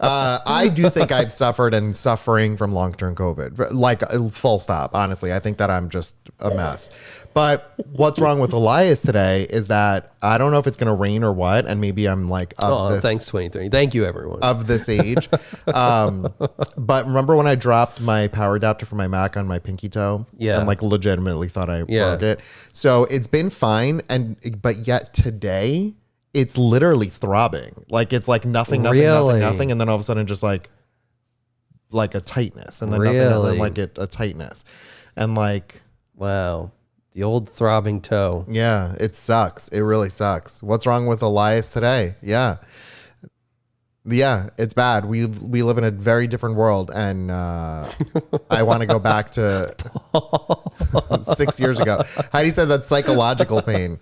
Speaker 1: I do think I've suffered and suffering from long-term COVID, like full stop. Honestly, I think that I'm just a mess. But what's wrong with Elias today is that I don't know if it's going to rain or what, and maybe I'm like
Speaker 2: thanks 23. Thank you, everyone.
Speaker 1: Of this age. But remember when I dropped my power adapter for my Mac on my pinky toe?
Speaker 2: Yeah.
Speaker 1: And like legitimately thought I broke it. So it's been fine, but yet today it's literally throbbing. Like it's like nothing, and then all of a sudden just like a tightness, and then nothing, and then like a tightness, and like
Speaker 2: wow, the old throbbing toe.
Speaker 1: Yeah, it sucks. It really sucks. What's wrong with Elias today? Yeah, it's bad. We live in a very different world, and I want to go back to 6 years ago. Heidi said that psychological pain.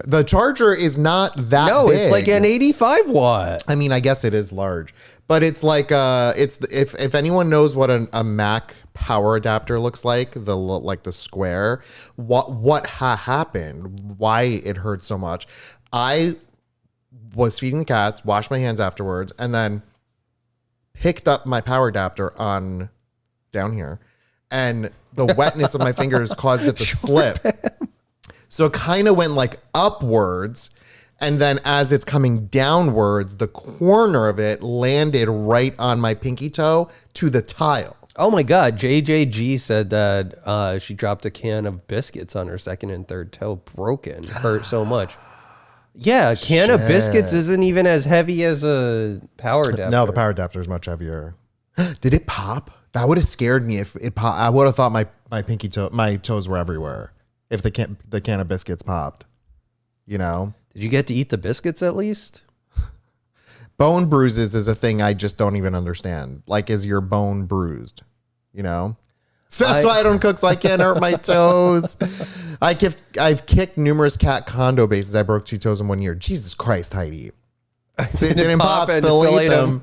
Speaker 1: The charger is not that big.
Speaker 2: It's like an 85 watt.
Speaker 1: I mean, I guess it is large, but it's like it's if anyone knows what a Mac power adapter looks like, the square, what happened, why it hurt so much. I was feeding the cats, washed my hands afterwards, and then picked up my power adapter on down here, and the wetness of my fingers caused it to slip. So it kind of went like upwards, and then as it's coming downwards, the corner of it landed right on my pinky toe to the tile.
Speaker 2: Oh my God. JJG said that she dropped a can of biscuits on her second and third toe, broken, hurt so much. Yeah, a can of biscuits isn't even as heavy as a power adapter.
Speaker 1: No, the power adapter is much heavier. Did it pop? That would have scared me if it popped. I would have thought my pinky toe, my toes were everywhere. If the can of biscuits popped, you know?
Speaker 2: Did you get to eat the biscuits at least?
Speaker 1: Bone bruises is a thing I just don't even understand. Like, is your bone bruised? You know? So that's why I don't cook, so I can't hurt my toes. I've kicked numerous cat condo bases. I broke 2 toes in 1 year. Jesus Christ, Heidi. They didn't pop, still ate them.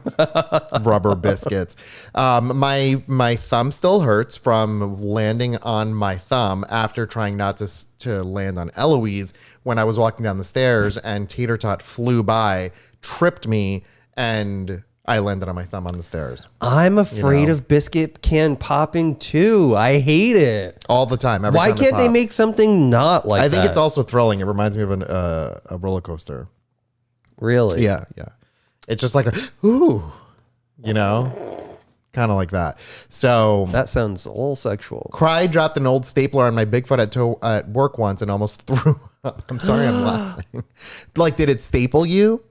Speaker 1: Rubber biscuits. My thumb still hurts from landing on my thumb after trying not to land on Eloise when I was walking down the stairs, and Tater Tot flew by, tripped me, and I landed on my thumb on the stairs.
Speaker 2: I'm afraid of biscuit can popping too. I hate it.
Speaker 1: All the time.
Speaker 2: Why can't they make something not like that?
Speaker 1: I think it's also thrilling. It reminds me of a roller coaster.
Speaker 2: Really?
Speaker 1: Yeah. It's just like ooh, you know, kind of like that. So
Speaker 2: that sounds a little sexual.
Speaker 1: Cry dropped an old stapler on my Bigfoot at work once and almost threw up. I'm sorry, I'm laughing. Like, did it staple you?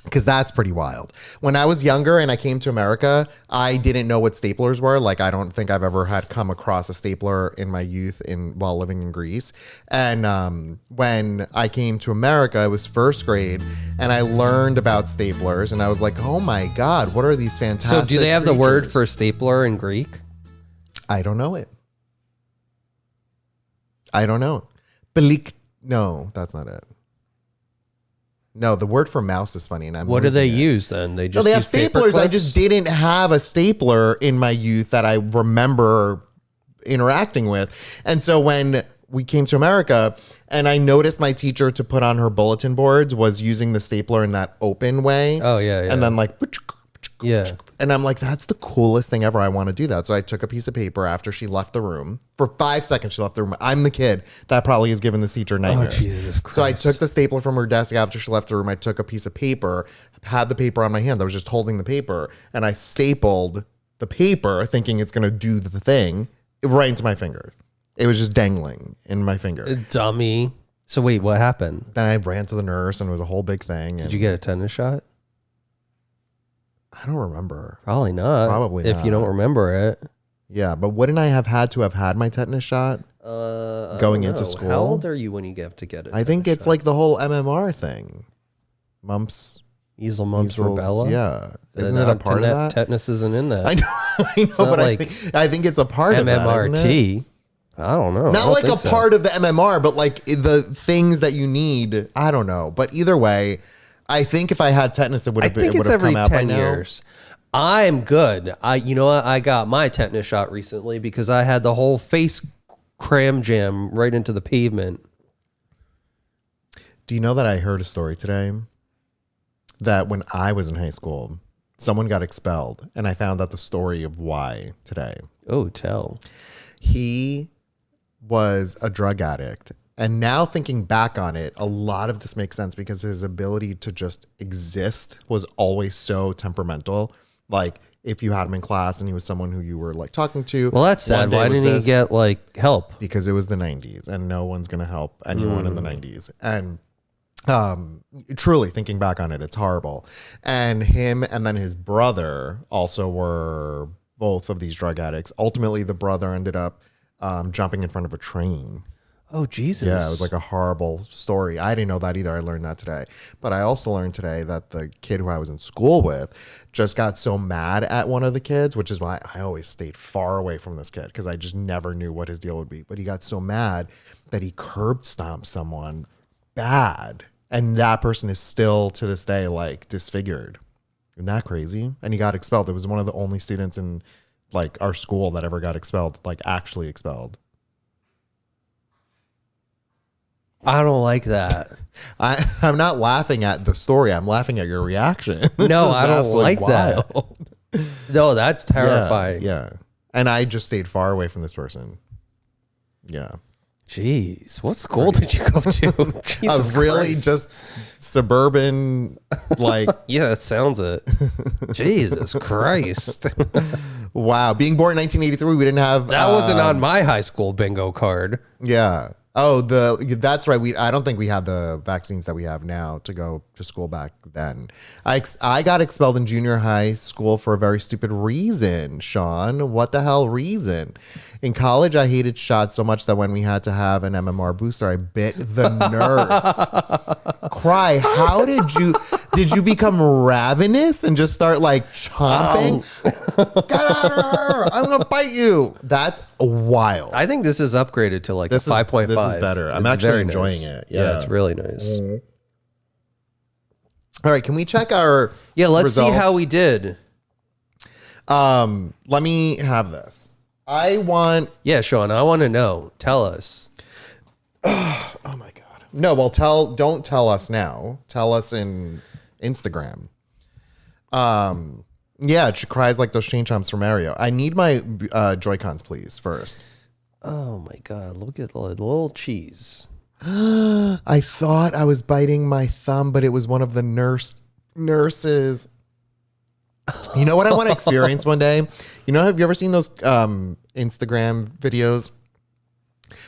Speaker 1: Because that's pretty wild. When I was younger and I came to America, I didn't know what staplers were. Like, I don't think I've ever had come across a stapler in my youth while living in Greece. And when I came to America, it was first grade, and I learned about staplers, and I was like, oh my God, what are these fantastic
Speaker 2: So do they have
Speaker 1: creatures?
Speaker 2: the word for stapler in Greek?
Speaker 1: I don't know it. I don't know. Belik? No, that's not it. No, the word for mouse is funny. And
Speaker 2: what do they use then? They just
Speaker 1: they have
Speaker 2: use paper
Speaker 1: staplers. I
Speaker 2: clips?
Speaker 1: just didn't have a stapler in my youth that I remember interacting with. And so when we came to America and I noticed my teacher to put on her bulletin boards was using the stapler in that open way.
Speaker 2: Oh, yeah.
Speaker 1: And then like,
Speaker 2: yeah.
Speaker 1: And I'm like, that's the coolest thing ever. I want to do that. So I took a piece of paper after she left the room. For 5 seconds, she left the room. I'm the kid that probably has given this teacher nightmares.
Speaker 2: Oh, Jesus Christ.
Speaker 1: So I took the stapler from her desk after she left the room. I took a piece of paper, had the paper on my hand. I was just holding the paper, and I stapled the paper thinking it's going to do the thing right into my finger. It was just dangling in my finger.
Speaker 2: Dummy. So wait, what happened?
Speaker 1: Then I ran to the nurse, and it was a whole big thing.
Speaker 2: Did you get a tetanus shot?
Speaker 1: I don't remember.
Speaker 2: Probably not.
Speaker 1: Probably
Speaker 2: if
Speaker 1: not.
Speaker 2: you don't remember it.
Speaker 1: Yeah, but wouldn't I have had to have had my tetanus shot going into school?
Speaker 2: How old are you when you get to get it?
Speaker 1: I think it's like the whole MMR thing. Mumps.
Speaker 2: Measles, mumps,
Speaker 1: measles,
Speaker 2: rubella.
Speaker 1: Yeah. Isn't it a part of that?
Speaker 2: Tetanus isn't in that.
Speaker 1: I know, but
Speaker 2: like
Speaker 1: I think it's a part of that, isn't it?
Speaker 2: MMRT. I don't know.
Speaker 1: Not like a part of the MMR, but like the things that you need. I don't know. But either way, I think if I had tetanus, it would have
Speaker 2: think it's every 10 years. I'm good. You know what? I got my tetanus shot recently because I had the whole face cram jam right into the pavement.
Speaker 1: Do you know that I heard a story today that when I was in high school, someone got expelled, and I found out the story of why today.
Speaker 2: Oh, tell.
Speaker 1: He was a drug addict. And now thinking back on it, a lot of this makes sense because his ability to just exist was always so temperamental. Like if you had him in class and he was someone who you were like talking to.
Speaker 2: Well, that's sad. Why didn't he get like help?
Speaker 1: Because it was the 90s and no one's going to help anyone in the 90s. And truly thinking back on it, it's horrible. And him and then his brother also were both of these drug addicts. Ultimately, the brother ended up jumping in front of a train.
Speaker 2: Oh, Jesus.
Speaker 1: Yeah, it was like a horrible story. I didn't know that either. I learned that today. But I also learned today that the kid who I was in school with just got so mad at one of the kids, which is why I always stayed far away from this kid because I just never knew what his deal would be. But he got so mad that he curb stomped someone bad. And that person is still to this day like disfigured. Isn't that crazy? And he got expelled. It was one of the only students in like our school that ever got expelled, like actually expelled.
Speaker 2: I don't like that.
Speaker 1: I'm not laughing at the story. I'm laughing at your reaction.
Speaker 2: No, I don't like that. No, that's terrifying.
Speaker 1: Yeah. And I just stayed far away from this person. Yeah.
Speaker 2: Jeez, what school did you go to?
Speaker 1: I was really just suburban, like.
Speaker 2: Yeah, it sounds it. Jesus Christ.
Speaker 1: Wow. Being born in 1983, we didn't have.
Speaker 2: That wasn't on my high school bingo card.
Speaker 1: Yeah. Oh, that's right. I don't think we had the vaccines that we have now to go to school back then. I got expelled in junior high school for a very stupid reason, Sean. What the hell reason? In college, I hated shots so much that when we had to have an MMR booster, I bit the nurse. Cry. How did you become ravenous and just start like chomping? Get out of her. I'm going to bite you. That's wild.
Speaker 2: I think this is upgraded to like 5.5.
Speaker 1: This is better. I'm actually enjoying it.
Speaker 2: Yeah, it's really nice.
Speaker 1: Mm-hmm. All right, can we check our
Speaker 2: let's
Speaker 1: results?
Speaker 2: see how we did.
Speaker 1: Let me have this.
Speaker 2: Yeah, Sean, I want to know. Tell us.
Speaker 1: Oh my God. No, well, don't tell us now. Tell us in Instagram. Yeah, she cries like those chain chomps from Mario. I need my Joy-Cons, please, first.
Speaker 2: Oh my God, look at the little cheese.
Speaker 1: I thought I was biting my thumb, but it was one of the nurses. You know what I want to experience one day? You know, have you ever seen those Instagram videos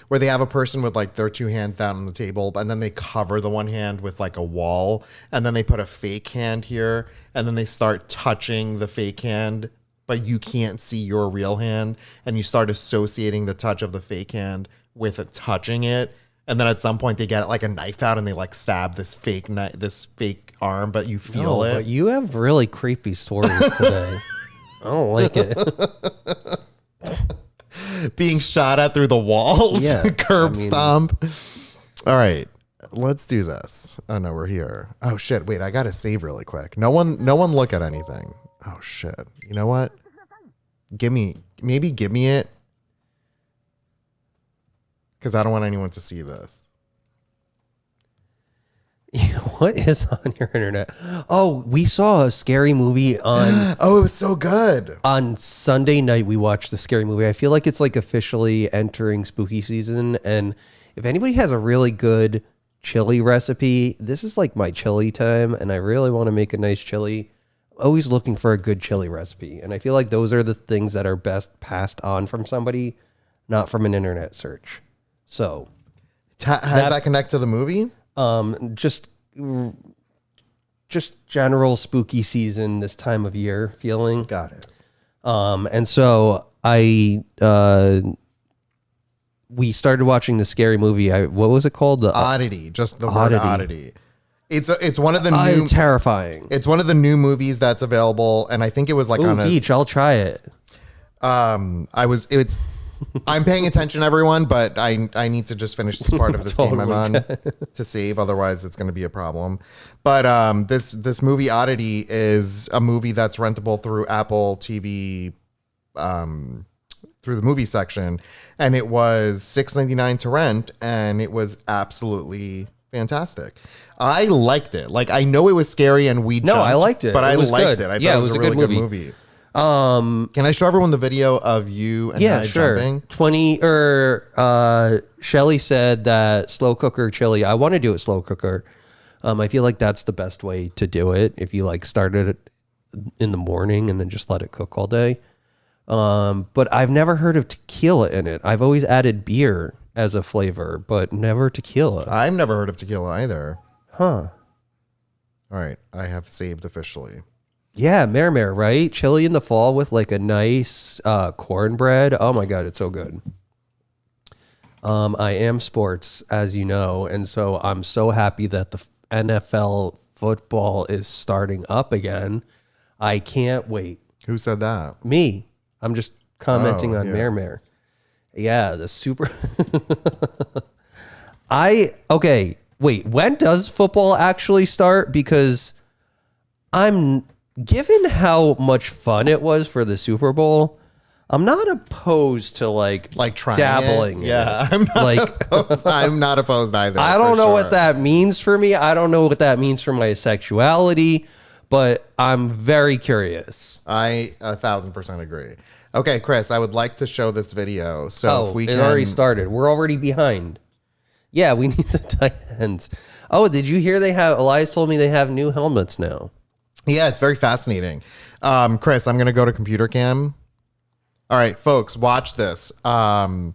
Speaker 1: where they have a person with like their two hands down on the table and then they cover the one hand with like a wall and then they put a fake hand here and then they start touching the fake hand, but you can't see your real hand and you start associating the touch of the fake hand with it touching it. And then at some point they get like a knife out and they like stab this fake arm, but you feel it.
Speaker 2: But you have really creepy stories today. I don't like it.
Speaker 1: Being shot at through the walls.
Speaker 2: Yeah,
Speaker 1: Curb stomp. All right, let's do this. Oh no, we're here. Oh shit, wait, I gotta save really quick. No one look at anything. Oh shit. You know what? Give me it. Because I don't want anyone to see this.
Speaker 2: What is on your internet? Oh, we saw a scary movie on.
Speaker 1: Oh, it was so good.
Speaker 2: On Sunday night, we watched the scary movie. I feel like it's like officially entering spooky season. And if anybody has a really good chili recipe, this is like my chili time. And I really want to make a nice chili. Always looking for a good chili recipe. And I feel like those are the things that are best passed on from somebody, not from an internet search. So,
Speaker 1: How does that connect to the movie?
Speaker 2: Just general spooky season this time of year feeling.
Speaker 1: Got it.
Speaker 2: And so we started watching the scary movie. What was it called? The
Speaker 1: Oddity. Just the word Oddity. It's one of the new.
Speaker 2: Terrifying.
Speaker 1: It's one of the new movies that's available, and I think it was like on a
Speaker 2: beach. I'll try it.
Speaker 1: I'm paying attention, everyone, but I need to just finish this part of this game I'm on to save. Otherwise, it's going to be a problem. But this movie Oddity is a movie that's rentable through Apple TV, through the movie section, and it was $6.99 to rent, and it was absolutely fantastic. I liked it. Like, I know it was scary and we
Speaker 2: No,
Speaker 1: jumped,
Speaker 2: I liked it.
Speaker 1: but I
Speaker 2: It was
Speaker 1: liked
Speaker 2: good.
Speaker 1: it. I
Speaker 2: Yeah,
Speaker 1: thought it was a really
Speaker 2: good
Speaker 1: good movie.
Speaker 2: Um,
Speaker 1: Can I show everyone the video of you and
Speaker 2: yeah,
Speaker 1: I
Speaker 2: sure.
Speaker 1: jumping?
Speaker 2: Shelly said that slow cooker chili. I want to do it slow cooker. I feel like that's the best way to do it. If you like started it in the morning and then just let it cook all day. But I've never heard of tequila in it. I've always added beer as a flavor, but never tequila.
Speaker 1: I've never heard of tequila either.
Speaker 2: Huh.
Speaker 1: All right. I have saved officially.
Speaker 2: Yeah, mare, right? Chili in the fall with like a nice cornbread. Oh my God, it's so good. I am sports, as you know, and so I'm so happy that the NFL football is starting up again. I can't wait.
Speaker 1: Who said that?
Speaker 2: Me. I'm just commenting on
Speaker 1: yeah.
Speaker 2: Mare. Yeah, the super. Okay, wait, when does football actually start? Because given how much fun it was for the Super Bowl, I'm not opposed to like
Speaker 1: trying
Speaker 2: dabbling.
Speaker 1: It? Yeah, I'm not opposed. I'm not opposed either.
Speaker 2: I don't know what that means for me. I don't know what that means for my sexuality, but I'm very curious.
Speaker 1: I 1,000% agree. Okay, Chris, I would like to show this video. So if we
Speaker 2: it already started. We're already behind. Yeah, we need the tight ends. Oh, did you hear Elias told me they have new helmets now.
Speaker 1: Yeah, it's very fascinating. Chris, I'm going to go to computer cam. All right, folks, watch this. Again,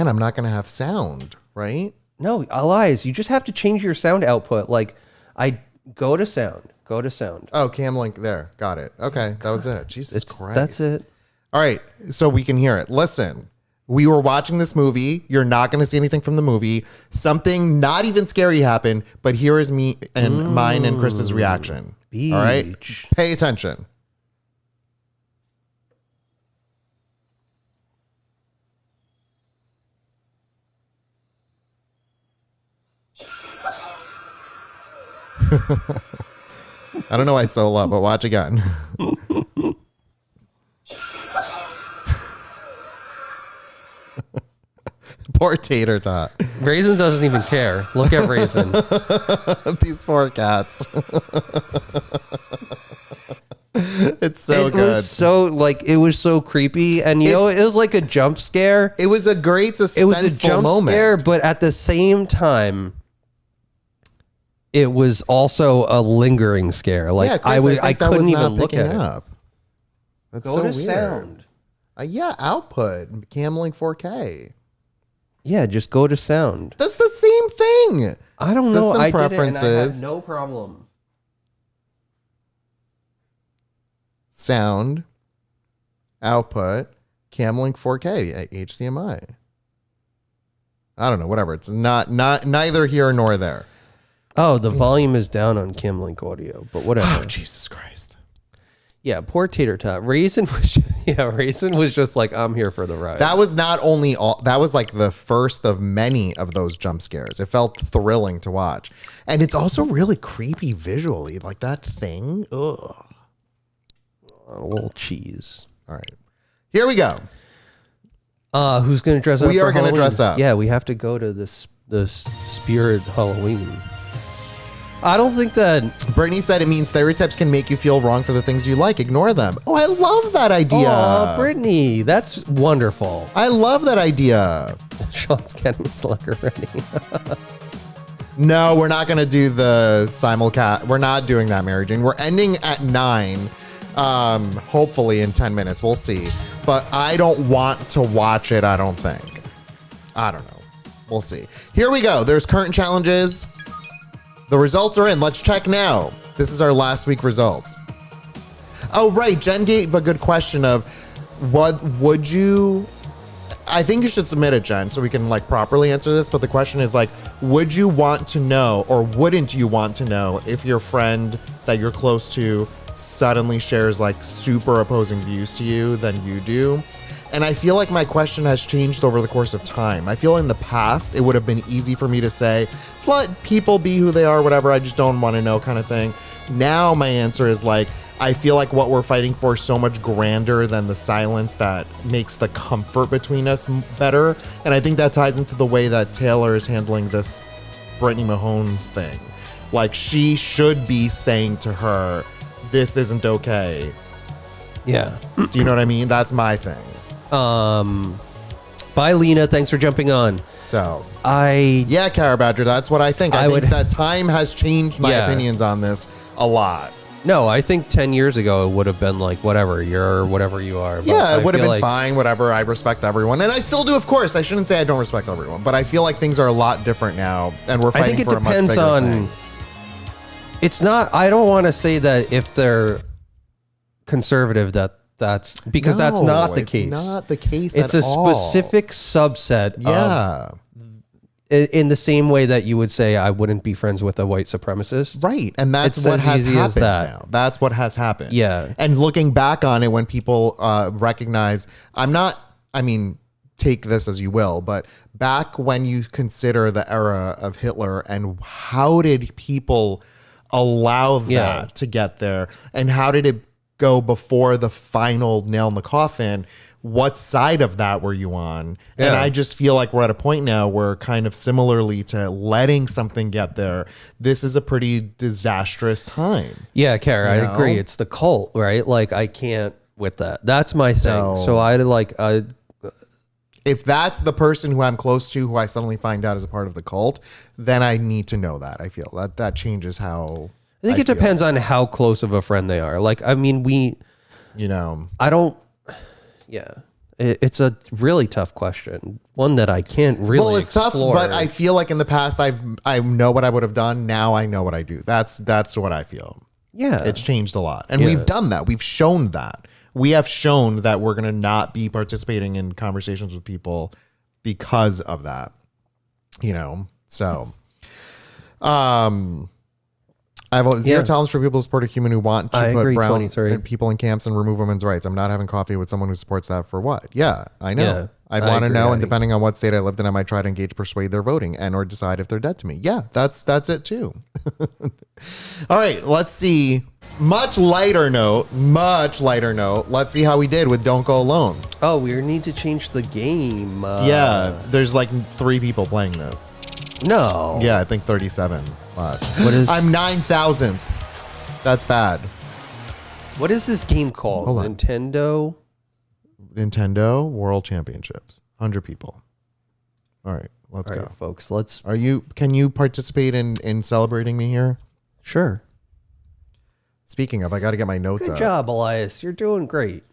Speaker 1: I'm not going to have sound, right?
Speaker 2: No, Elias, you just have to change your sound output. Like, go to sound.
Speaker 1: Oh, cam link there. Got it. Okay, that was it. Jesus Christ.
Speaker 2: That's it.
Speaker 1: All right, so we can hear it. Listen, we were watching this movie. You're not going to see anything from the movie. Something not even scary happened, but here is me and mine and Chris's reaction.
Speaker 2: Beach.
Speaker 1: All right, pay attention. I don't know why it's so low, but watch again. Poor Tater Tot.
Speaker 2: Raisin doesn't even care. Look at Raisin.
Speaker 1: These poor cats. It's so good.
Speaker 2: It was so creepy, and it was like a jump scare.
Speaker 1: It was a great suspenseful
Speaker 2: It was a jump
Speaker 1: moment.
Speaker 2: scare, but at the same time, it was also a lingering scare. Like,
Speaker 1: Yeah, Chris,
Speaker 2: I couldn't even look at it.
Speaker 1: That's
Speaker 2: Go
Speaker 1: so
Speaker 2: to
Speaker 1: weird.
Speaker 2: sound.
Speaker 1: Yeah, output. Camlink 4K.
Speaker 2: Yeah, just go to sound.
Speaker 1: That's the same thing.
Speaker 2: I don't know.
Speaker 1: System
Speaker 2: I
Speaker 1: preferences.
Speaker 2: did it, and I had no problem.
Speaker 1: Sound. Output. Camlink 4K. HDMI. I don't know. Whatever. It's not neither here nor there.
Speaker 2: Oh, the volume is down on Kimlink audio, but whatever.
Speaker 1: Oh, Jesus Christ.
Speaker 2: Yeah, poor Tater Tot. Raisin was just like, I'm here for the ride.
Speaker 1: That was not only that was like the first of many of those jump scares. It felt thrilling to watch. And it's also really creepy visually. Like that thing. Ugh.
Speaker 2: A little cheese.
Speaker 1: All right. Here we go.
Speaker 2: Who's going to dress up?
Speaker 1: We are going to dress up.
Speaker 2: Yeah, we have to go to the Spirit Halloween. I don't think that...
Speaker 1: Brittany said it means stereotypes can make you feel wrong for the things you like. Ignore them. Oh, I love that idea.
Speaker 2: Oh, Brittany, that's wonderful.
Speaker 1: I love that idea.
Speaker 2: Sean's getting his liquor ready.
Speaker 1: No, we're not going to do the simulcast. We're not doing that, Mary Jane. We're ending at 9. Hopefully in 10 minutes. We'll see. But I don't want to watch it, I don't think. I don't know. We'll see. Here we go. There's current challenges. The results are in. Let's check now. This is our last week results. Oh, right. Jen gave a good question of what would you... I think you should submit it, Jen, so we can like properly answer this. But the question is like, would you want to know or wouldn't you want to know if your friend that you're close to suddenly shares like super opposing views to you than you do? And I feel like my question has changed over the course of time. I feel in the past, it would have been easy for me to say, let people be who they are, whatever, I just don't want to know kind of thing. Now my answer is like, I feel like what we're fighting for is so much grander than the silence that makes the comfort between us better. And I think that ties into the way that Taylor is handling this Brittany Mahone thing. Like, she should be saying to her, this isn't okay.
Speaker 2: Yeah.
Speaker 1: Do you know what I mean? That's my thing.
Speaker 2: Bye, Lena. Thanks for jumping on.
Speaker 1: So,
Speaker 2: I
Speaker 1: yeah, Cara Badger, that's what I think. I think
Speaker 2: would-
Speaker 1: that time has changed my
Speaker 2: Yeah.
Speaker 1: opinions on this a lot.
Speaker 2: No, I think 10 years ago it would have been like, whatever, you're whatever you are. But
Speaker 1: Yeah, it
Speaker 2: I
Speaker 1: would have
Speaker 2: feel
Speaker 1: been
Speaker 2: like-
Speaker 1: fine, whatever. I respect everyone. And I still do, of course. I shouldn't say I don't respect everyone, but I feel like things are a lot different now, and we're
Speaker 2: I
Speaker 1: fighting
Speaker 2: think it
Speaker 1: for a much
Speaker 2: depends
Speaker 1: bigger
Speaker 2: on.
Speaker 1: thing.
Speaker 2: It's not. I don't want to say that if they're conservative that's because that's not the case.
Speaker 1: It's not the case.
Speaker 2: It's
Speaker 1: at
Speaker 2: a
Speaker 1: all.
Speaker 2: specific subset.
Speaker 1: Yeah.
Speaker 2: In the same way that you would say I wouldn't be friends with a white supremacist.
Speaker 1: Right. And that's
Speaker 2: It's
Speaker 1: what
Speaker 2: as
Speaker 1: has
Speaker 2: easy as
Speaker 1: happened
Speaker 2: that.
Speaker 1: now. That's what has happened.
Speaker 2: Yeah.
Speaker 1: And looking back on it, when people recognize, take this as you will, but back when you consider the era of Hitler and how did people allow that
Speaker 2: Yeah.
Speaker 1: to get there, and how did it go before the final nail in the coffin? What side of that were you on? And
Speaker 2: Yeah.
Speaker 1: I just feel like we're at a point now where, kind of similarly to letting something get there, this is a pretty disastrous time.
Speaker 2: Yeah, Kara,
Speaker 1: You
Speaker 2: I
Speaker 1: know?
Speaker 2: agree. It's the cult, right? Like I can't with that. That's my
Speaker 1: So-
Speaker 2: thing. So I
Speaker 1: If that's the person who I'm close to, who I suddenly find out is a part of the cult, then I need to know that. I feel that changes how
Speaker 2: I think it
Speaker 1: feel,
Speaker 2: depends on how close of a friend they are. Like, I mean, I don't. Yeah, it's a really tough question. One that I can't really.
Speaker 1: Well, it's
Speaker 2: explore.
Speaker 1: tough, but I feel like in the past I know what I would have done. Now I know what I do. That's what I feel.
Speaker 2: Yeah,
Speaker 1: It's changed a lot, and
Speaker 2: Yeah.
Speaker 1: we've done that. We've shown that. We have shown that we're going to not be participating in conversations with people because of that. So, I have zero
Speaker 2: Yeah.
Speaker 1: tolerance for people who support a human who want to
Speaker 2: I
Speaker 1: put
Speaker 2: agree,
Speaker 1: brown
Speaker 2: 23.
Speaker 1: people in camps and remove women's rights. I'm not having coffee with someone who supports that for what? Yeah, I know.
Speaker 2: Yeah,
Speaker 1: I'd
Speaker 2: I
Speaker 1: want to
Speaker 2: agree,
Speaker 1: know, and
Speaker 2: Eddie.
Speaker 1: depending on what state I lived in, I might try to engage, persuade their voting, and or decide if they're dead to me. Yeah, that's it too. All right, let's see. Much lighter note. Let's see how we did with Don't Go Alone.
Speaker 2: Oh, we need to change the game.
Speaker 1: Yeah, there's like 3 people playing this.
Speaker 2: No.
Speaker 1: Yeah, I think 37.
Speaker 2: What is?
Speaker 1: I'm 9,000. That's bad.
Speaker 2: What is this game called?
Speaker 1: Hold on. Nintendo World Championships. 100 people. All right, let's
Speaker 2: All
Speaker 1: go.
Speaker 2: right, folks. Let's.
Speaker 1: Can you participate in celebrating me here?
Speaker 2: Sure.
Speaker 1: Speaking of, I got to get my notes
Speaker 2: Good
Speaker 1: up.
Speaker 2: job, Elias. You're doing great.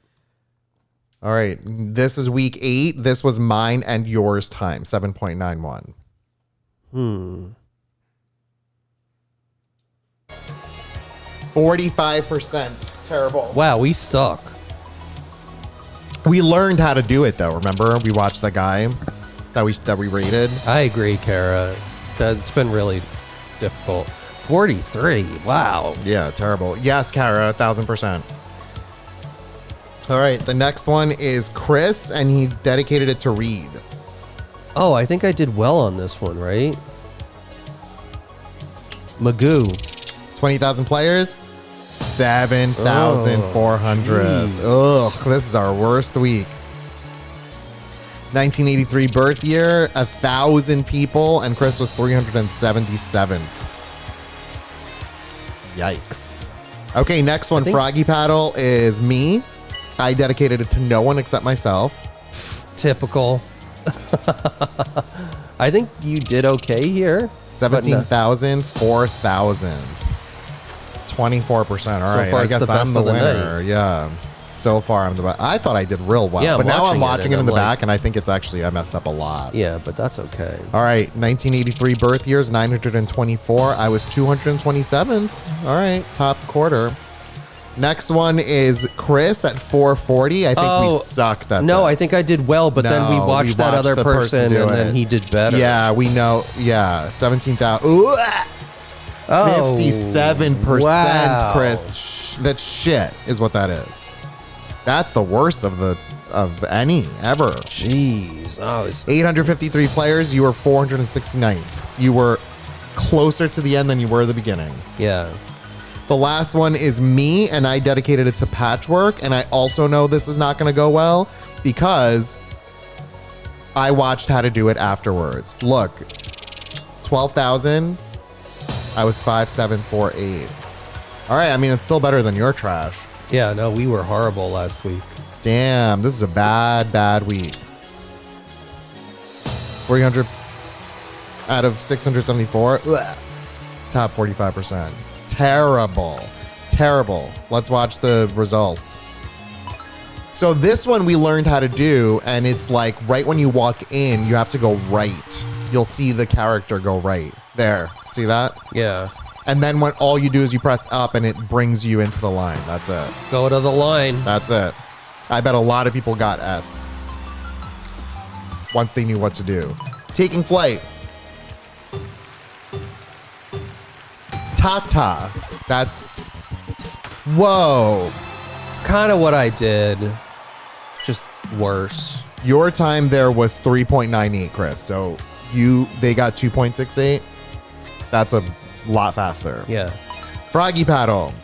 Speaker 1: All right, this is week 8. This was mine and yours time, 7.91. 45%. Terrible.
Speaker 2: Wow, we suck.
Speaker 1: We learned how to do it though. Remember, we watched that guy that we rated.
Speaker 2: I agree, Kara. That's been really difficult. 43. Wow.
Speaker 1: Yeah, terrible. Yes, Kara, 1,000%. All right, the next one is Chris, and he dedicated it to Reed.
Speaker 2: Oh, I think I did well on this one, right? Magoo.
Speaker 1: 20,000 players, 7,400. Ugh, this is our worst week. 1983 birth year, 1,000 people, and Chris was 377. Yikes. Okay, next one, Froggy Paddle, is me. I dedicated it to no one except myself.
Speaker 2: Typical. I think you did okay here.
Speaker 1: 17,000, 4,000. 24%. All right,
Speaker 2: far
Speaker 1: I
Speaker 2: it's
Speaker 1: guess
Speaker 2: the best
Speaker 1: I'm the
Speaker 2: of the
Speaker 1: winner. Yeah. So far, I'm the best. I thought I did real well.
Speaker 2: Yeah,
Speaker 1: but now I'm
Speaker 2: watching
Speaker 1: watching
Speaker 2: it
Speaker 1: it in
Speaker 2: and
Speaker 1: the
Speaker 2: I'm
Speaker 1: back, and I think it's actually, I messed up a lot.
Speaker 2: Yeah, but that's okay.
Speaker 1: All right, 1983 birth years, 924. I was 227. All right, top quarter. Next one is Chris at 440. I think we sucked at
Speaker 2: No,
Speaker 1: this.
Speaker 2: I think I did well, but then we
Speaker 1: No,
Speaker 2: watched that other
Speaker 1: the person
Speaker 2: person
Speaker 1: do
Speaker 2: and then
Speaker 1: it.
Speaker 2: he did better.
Speaker 1: Yeah, we know. Yeah, 17,000. Ooh,
Speaker 2: Oh,
Speaker 1: 57%,
Speaker 2: wow.
Speaker 1: Chris. That's shit, is what that is. That's the worst of any ever.
Speaker 2: Jeez. Oh,
Speaker 1: 853 players. You were 469th. You were closer to the end than you were at the beginning.
Speaker 2: yeah.
Speaker 1: The last one is me, and I dedicated it to Patchwork. And I also know this is not going to go well because I watched how to do it afterwards. Look, 12,000. I was 5,748. All right. I mean, it's still better than your trash.
Speaker 2: Yeah, no, we were horrible last week.
Speaker 1: Damn, this is a bad week. 300 out of 674. Ugh. Top 45%. Terrible. Let's watch the results. So this one we learned how to do, and it's like right when you walk in, you have to go right. You'll see the character go right. There. See that?
Speaker 2: Yeah.
Speaker 1: And then when all you do is you press up and it brings you into the line. That's it.
Speaker 2: Go to the line.
Speaker 1: That's it. I bet a lot of people got S once they knew what to do. Taking flight. Tata. That's... Whoa.
Speaker 2: It's kind of what I did, just worse.
Speaker 1: Your time there was 3.98, Chris. So they got 2.68. That's a lot faster.
Speaker 2: Yeah.
Speaker 1: Froggy paddle.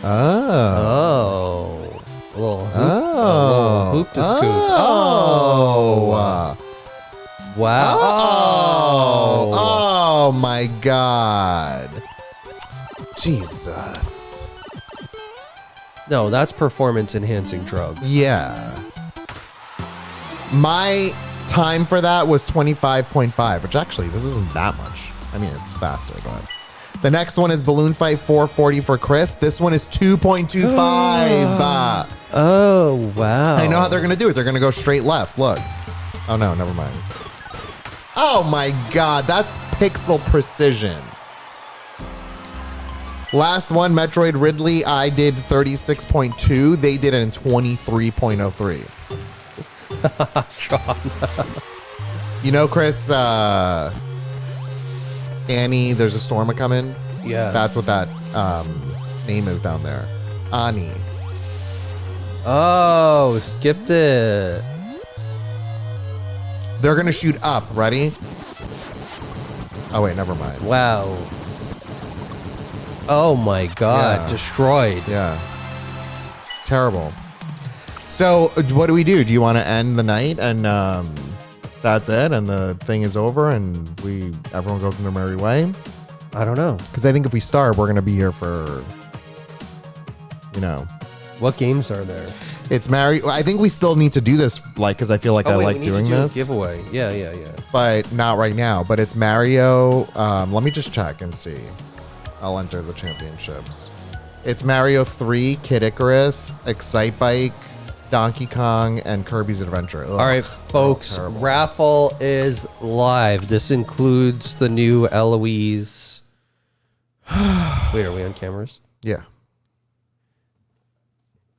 Speaker 2: Oh. A little hoop to scoop. Oh. Wow.
Speaker 1: Oh my God. Jesus.
Speaker 2: No, that's performance enhancing drugs.
Speaker 1: Yeah. My time for that was 25.5, which actually, this isn't that much. I mean, it's faster, but. The next one is Balloon Fight 440 for Chris. This one is 2.25.
Speaker 2: Oh, wow.
Speaker 1: I know how they're going to do it. They're going to go straight left. Look. Oh, no, never mind. Oh, my God. That's pixel precision. Last one, Metroid Ridley. I did 36.2. They did it in 23.03.
Speaker 2: Sean.
Speaker 1: You know, Chris, Annie, there's a storm a-coming.
Speaker 2: Yeah.
Speaker 1: That's what that name is down there. Annie.
Speaker 2: Oh, skipped it.
Speaker 1: They're going to shoot up. Ready? Oh, wait, never mind.
Speaker 2: Wow. Oh my God.
Speaker 1: Yeah.
Speaker 2: Destroyed.
Speaker 1: Yeah. Terrible. So what do we do? Do you want to end the night and that's it and the thing is over and everyone goes in their merry way?
Speaker 2: I don't know.
Speaker 1: Because I think if we start, we're going to be here for,
Speaker 2: What games are there?
Speaker 1: It's Mario. I think we still need to do this, because I feel like I like doing this.
Speaker 2: Giveaway. Yeah.
Speaker 1: But not right now. But it's Mario. Let me just check and see. I'll enter the championships. It's Mario 3, Kid Icarus, Excite Bike, Donkey Kong, and Kirby's Adventure. Ugh.
Speaker 2: All right, folks. Raffle is live. This includes the new Eloise. Wait, are we on cameras?
Speaker 1: Yeah.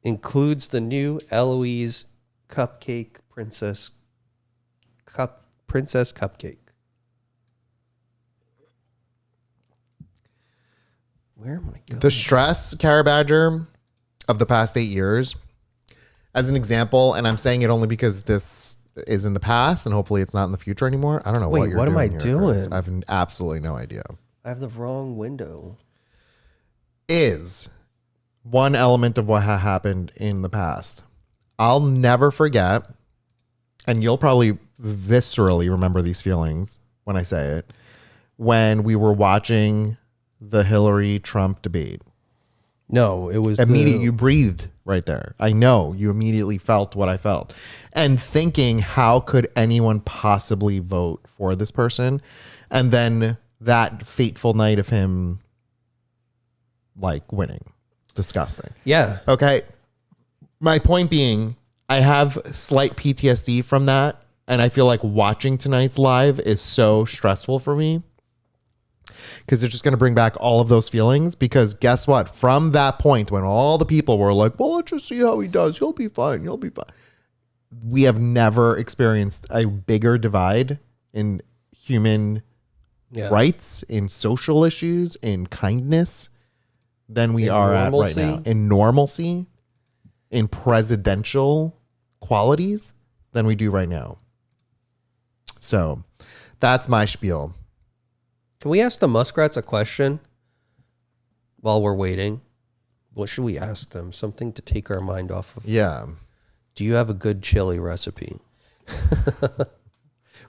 Speaker 2: Includes the new Eloise Cupcake Princess Cupcake. Where am I going?
Speaker 1: The stress, Carabadger, of the past 8 years, as an example, and I'm saying it only because this is in the past and hopefully it's not in the future anymore. I don't know what you're doing.
Speaker 2: What am I
Speaker 1: here,
Speaker 2: doing?
Speaker 1: Chris. I have absolutely no idea.
Speaker 2: I have the wrong window.
Speaker 1: Is one element of what happened in the past. I'll never forget, and you'll probably viscerally remember these feelings when I say it, when we were watching the Hillary Trump debate.
Speaker 2: No, it was
Speaker 1: immediate. You breathed right there. I know you immediately felt what I felt, and thinking, how could anyone possibly vote for this person? And then that fateful night of him, winning, disgusting.
Speaker 2: Yeah.
Speaker 1: Okay. My point being, I have slight PTSD from that, and I feel like watching tonight's live is so stressful for me. Because it's just going to bring back all of those feelings. Because guess what? From that point when all the people were like, well, let's just see how he does. He'll be fine. He'll be fine. We have never experienced a bigger divide in human rights, in social issues, in kindness than we are at right now. In normalcy, in presidential qualities than we do right now. So that's my spiel.
Speaker 2: Can we ask the muskrats a question while we're waiting? What should we ask them? Something to take our mind off of.
Speaker 1: Yeah.
Speaker 2: Do you have a good chili recipe?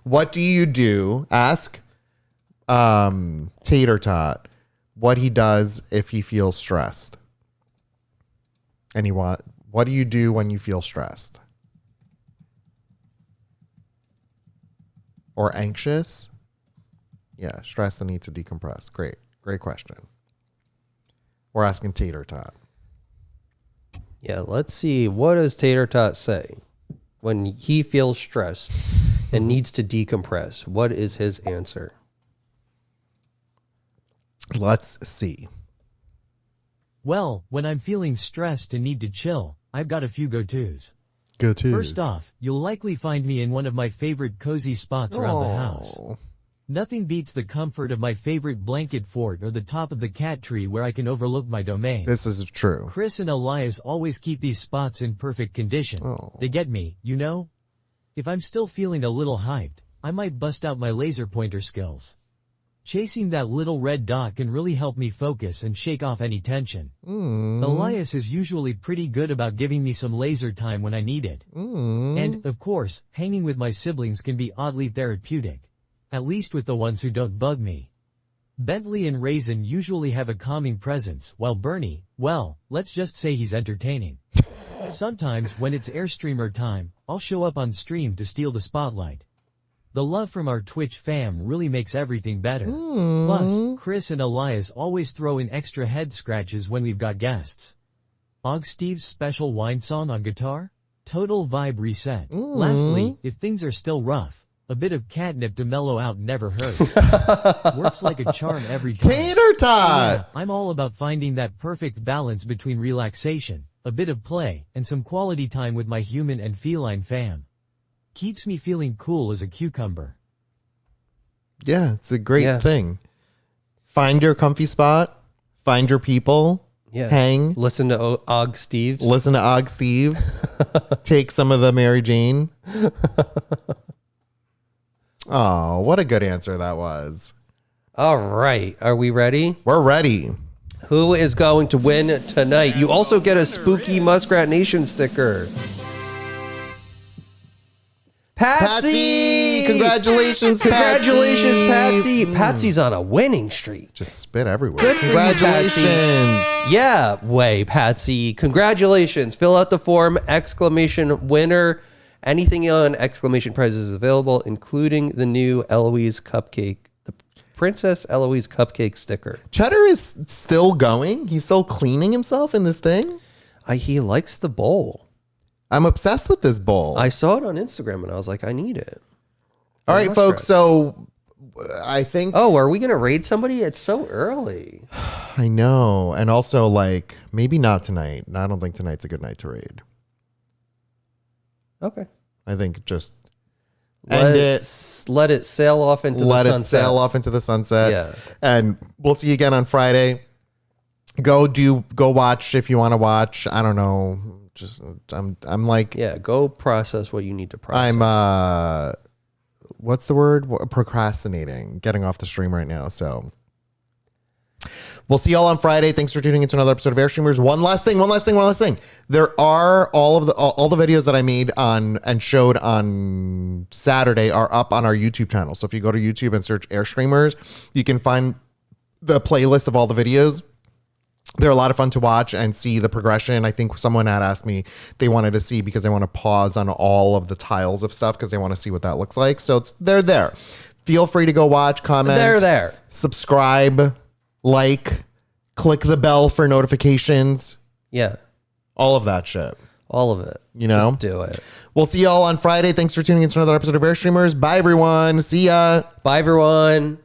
Speaker 1: What do you do? Ask Tater Tot what he does if he feels stressed. And what do you do when you feel stressed? Or anxious? Yeah, stressed and need to decompress. Great question. We're asking Tater Tot.
Speaker 2: Yeah, let's see. What does Tater Tot say when he feels stressed and needs to decompress? What is his answer?
Speaker 1: Let's see.
Speaker 3: Well, when I'm feeling stressed and need to chill, I've got a few go-tos.
Speaker 1: Go-tos.
Speaker 3: First off, you'll likely find me in one of my favorite cozy spots around the house. Nothing beats the comfort of my favorite blanket fort or the top of the cat tree where I can overlook my domain.
Speaker 1: This is true.
Speaker 3: Chris and Elias always keep these spots in perfect condition. They get me, you know? If I'm still feeling a little hyped, I might bust out my laser pointer skills. Chasing that little red dot can really help me focus and shake off any tension. Elias is usually pretty good about giving me some laser time when I need it. And, of course, hanging with my siblings can be oddly therapeutic. At least with the ones who don't bug me. Bentley and Raisin usually have a calming presence, while Bernie, well, let's just say he's entertaining. Sometimes, when it's Airstreamer time, I'll show up on stream to steal the spotlight. The love from our Twitch fam really makes everything better. Plus, Chris and Elias always throw in extra head scratches when we've got guests. Og Steve's special wine song on guitar? Total vibe reset. Lastly, if things are still rough, a bit of catnip to mellow out never hurts. Works like a charm every time.
Speaker 1: Tater Tot!
Speaker 3: Yeah, I'm all about finding that perfect balance between relaxation, a bit of play, and some quality time with my human and feline fam. Keeps me feeling cool as a cucumber.
Speaker 1: Yeah, it's a great thing. Find your comfy spot. Find your people. Hang.
Speaker 2: Listen to Og Steve.
Speaker 1: Listen to Og Steve. Take some of the Mary Jane. Oh, what a good answer that was.
Speaker 2: All right. Are we ready?
Speaker 1: We're ready.
Speaker 2: Who is going to win tonight? You also get a spooky Muskrat Nation sticker. Patsy!
Speaker 1: Congratulations, Patsy!
Speaker 2: Congratulations, Patsy! Patsy's on a winning streak.
Speaker 1: Just spit everywhere.
Speaker 2: Good for you,
Speaker 1: Congratulations.
Speaker 2: Yeah, way, Patsy. Congratulations. Fill out the form, exclamation winner. Anything on exclamation prizes is available, including the new Eloise cupcake, the Princess Eloise cupcake sticker.
Speaker 1: Cheddar is still going. He's still cleaning himself in this thing.
Speaker 2: He likes the bowl.
Speaker 1: I'm obsessed with this bowl.
Speaker 2: I saw it on Instagram and I was like, I need it.
Speaker 1: All right, folks. So I think.
Speaker 2: Oh, are we going to raid somebody? It's so early.
Speaker 1: I know. And also, like, maybe not tonight. I don't think tonight's a good night to raid.
Speaker 2: Okay.
Speaker 1: I think just
Speaker 2: let it sail off into the sunset.
Speaker 1: Let it sail off into the sunset.
Speaker 2: Yeah.
Speaker 1: And we'll see you again on Friday. Go watch if you want to watch. I don't know. Just I'm like,
Speaker 2: yeah, go process what you need to process.
Speaker 1: I'm what's the word? Procrastinating, getting off the stream right now. So we'll see y'all on Friday. Thanks for tuning into another episode of Airstreamers. One last thing. There are all the videos that I made on and showed on Saturday are up on our YouTube channel. So if you go to YouTube and search Airstreamers, you can find the playlist of all the videos. They're a lot of fun to watch and see the progression. I think someone had asked me they wanted to see because they want to pause on all of the tiles of stuff because they want to see what that looks like. So they're there. Feel free to go watch, comment.
Speaker 2: They're there.
Speaker 1: Subscribe, like, click the bell for notifications.
Speaker 2: Yeah.
Speaker 1: All of that shit.
Speaker 2: All of it.
Speaker 1: You know?
Speaker 2: Just do it.
Speaker 1: We'll see y'all on Friday. Thanks for tuning into another episode of Airstreamers. Bye, everyone. See ya.
Speaker 2: Bye, everyone.